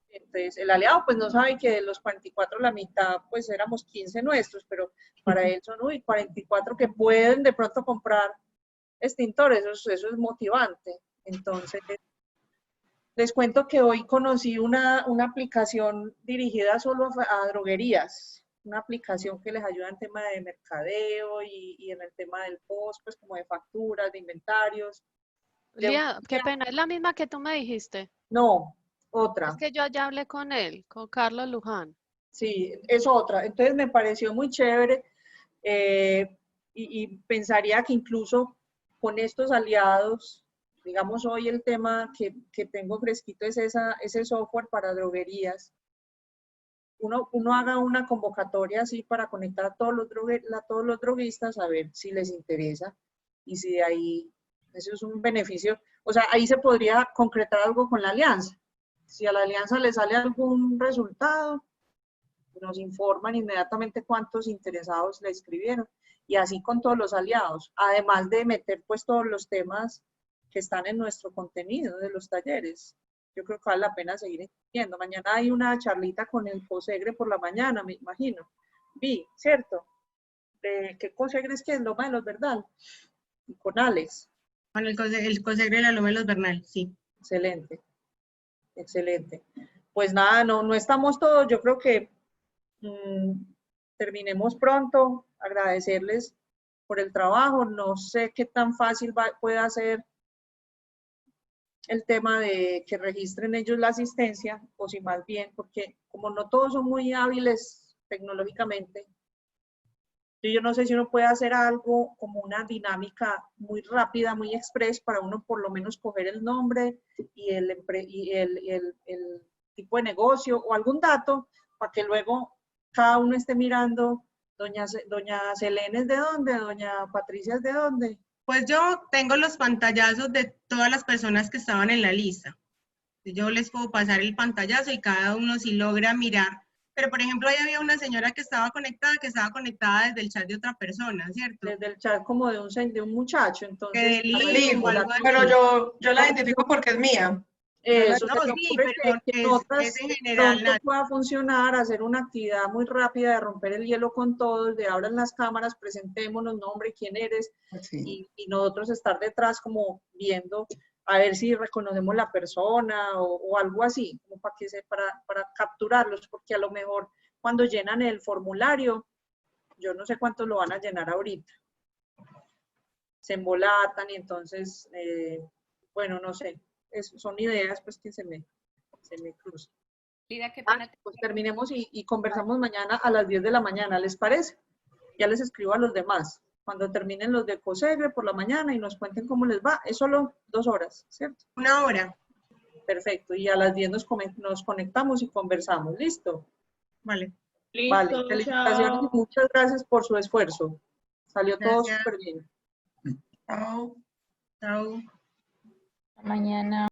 Entonces, el aliado pues no sabe que de los 44 la mitad pues éramos 15 nuestros, pero para él son 44 que pueden de pronto comprar extintores, eso es motivante. Entonces, les cuento que hoy conocí una aplicación dirigida solo a droguerías, una aplicación que les ayuda en tema de mercadeo y en el tema del post, pues como de facturas, de inventarios. Lía, qué pena, ¿es la misma que tú me dijiste? No, otra. Es que yo ya hablé con él, con Carlos Luján. Sí, es otra. Entonces me pareció muy chévere y pensaría que incluso con estos aliados, digamos hoy el tema que tengo fresquito es ese software para droguerías. Uno haga una convocatoria así para conectar a todos los droguistas a ver si les interesa y si de ahí, eso es un beneficio. O sea, ahí se podría concretar algo con la alianza. Si a la alianza le sale algún resultado, nos informan inmediatamente cuántos interesados le escribieron y así con todos los aliados, además de meter pues todos los temas que están en nuestro contenido de los talleres. Yo creo que vale la pena seguir viendo. Mañana hay una charlita con el COSEGRE por la mañana, me imagino. ¿Cierto? ¿Qué COSEGRE es que es Loma de los Verdal? Y con Alex. Con el COSEGRE de la Loma de los Bernal, sí. Excelente, excelente. Pues nada, no estamos todos, yo creo que terminemos pronto, agradecerles por el trabajo, no sé qué tan fácil pueda ser el tema de que registren ellos la asistencia, o si más bien, porque como no todos son muy hábiles tecnológicamente, yo no sé si uno puede hacer algo como una dinámica muy rápida, muy express, para uno por lo menos coger el nombre y el tipo de negocio o algún dato, para que luego cada uno esté mirando, doña Selene es de dónde, doña Patricia es de dónde. Pues yo tengo los pantallazos de todas las personas que estaban en la lista. Yo les puedo pasar el pantallazo y cada uno si logra mirar. Pero, por ejemplo, ahí había una señora que estaba conectada desde el chat de otra persona, ¿cierto? Desde el chat como de un muchacho, entonces. Sí, pero yo la identifico porque es mía. Eso, no, sí, pero que otras es en general. pronto pueda funcionar, hacer una actividad muy rápida de romper el hielo con todos, de abran las cámaras, presentémonos, nombre, quién eres, y nosotros estar detrás como viendo a ver si reconocemos la persona o algo así, como para capturarlos, porque a lo mejor cuando llenan el formulario, yo no sé cuántos lo van a llenar ahorita, se embolatan y entonces, bueno, no sé, son ideas pues que se me cruzan. Pues terminemos y conversamos mañana a las 10 de la mañana, ¿les parece? Ya les escribo a los demás. Cuando terminen los de COSEGRE por la mañana y nos cuenten cómo les va, es solo 2 horas, ¿cierto? 1 hora. Perfecto, y a las 10 nos conectamos y conversamos, ¿listo? Vale. Listo, vale, felicitaciones y muchas gracias por su esfuerzo. Salió todo súper bien. Chao. Chao. Mañana.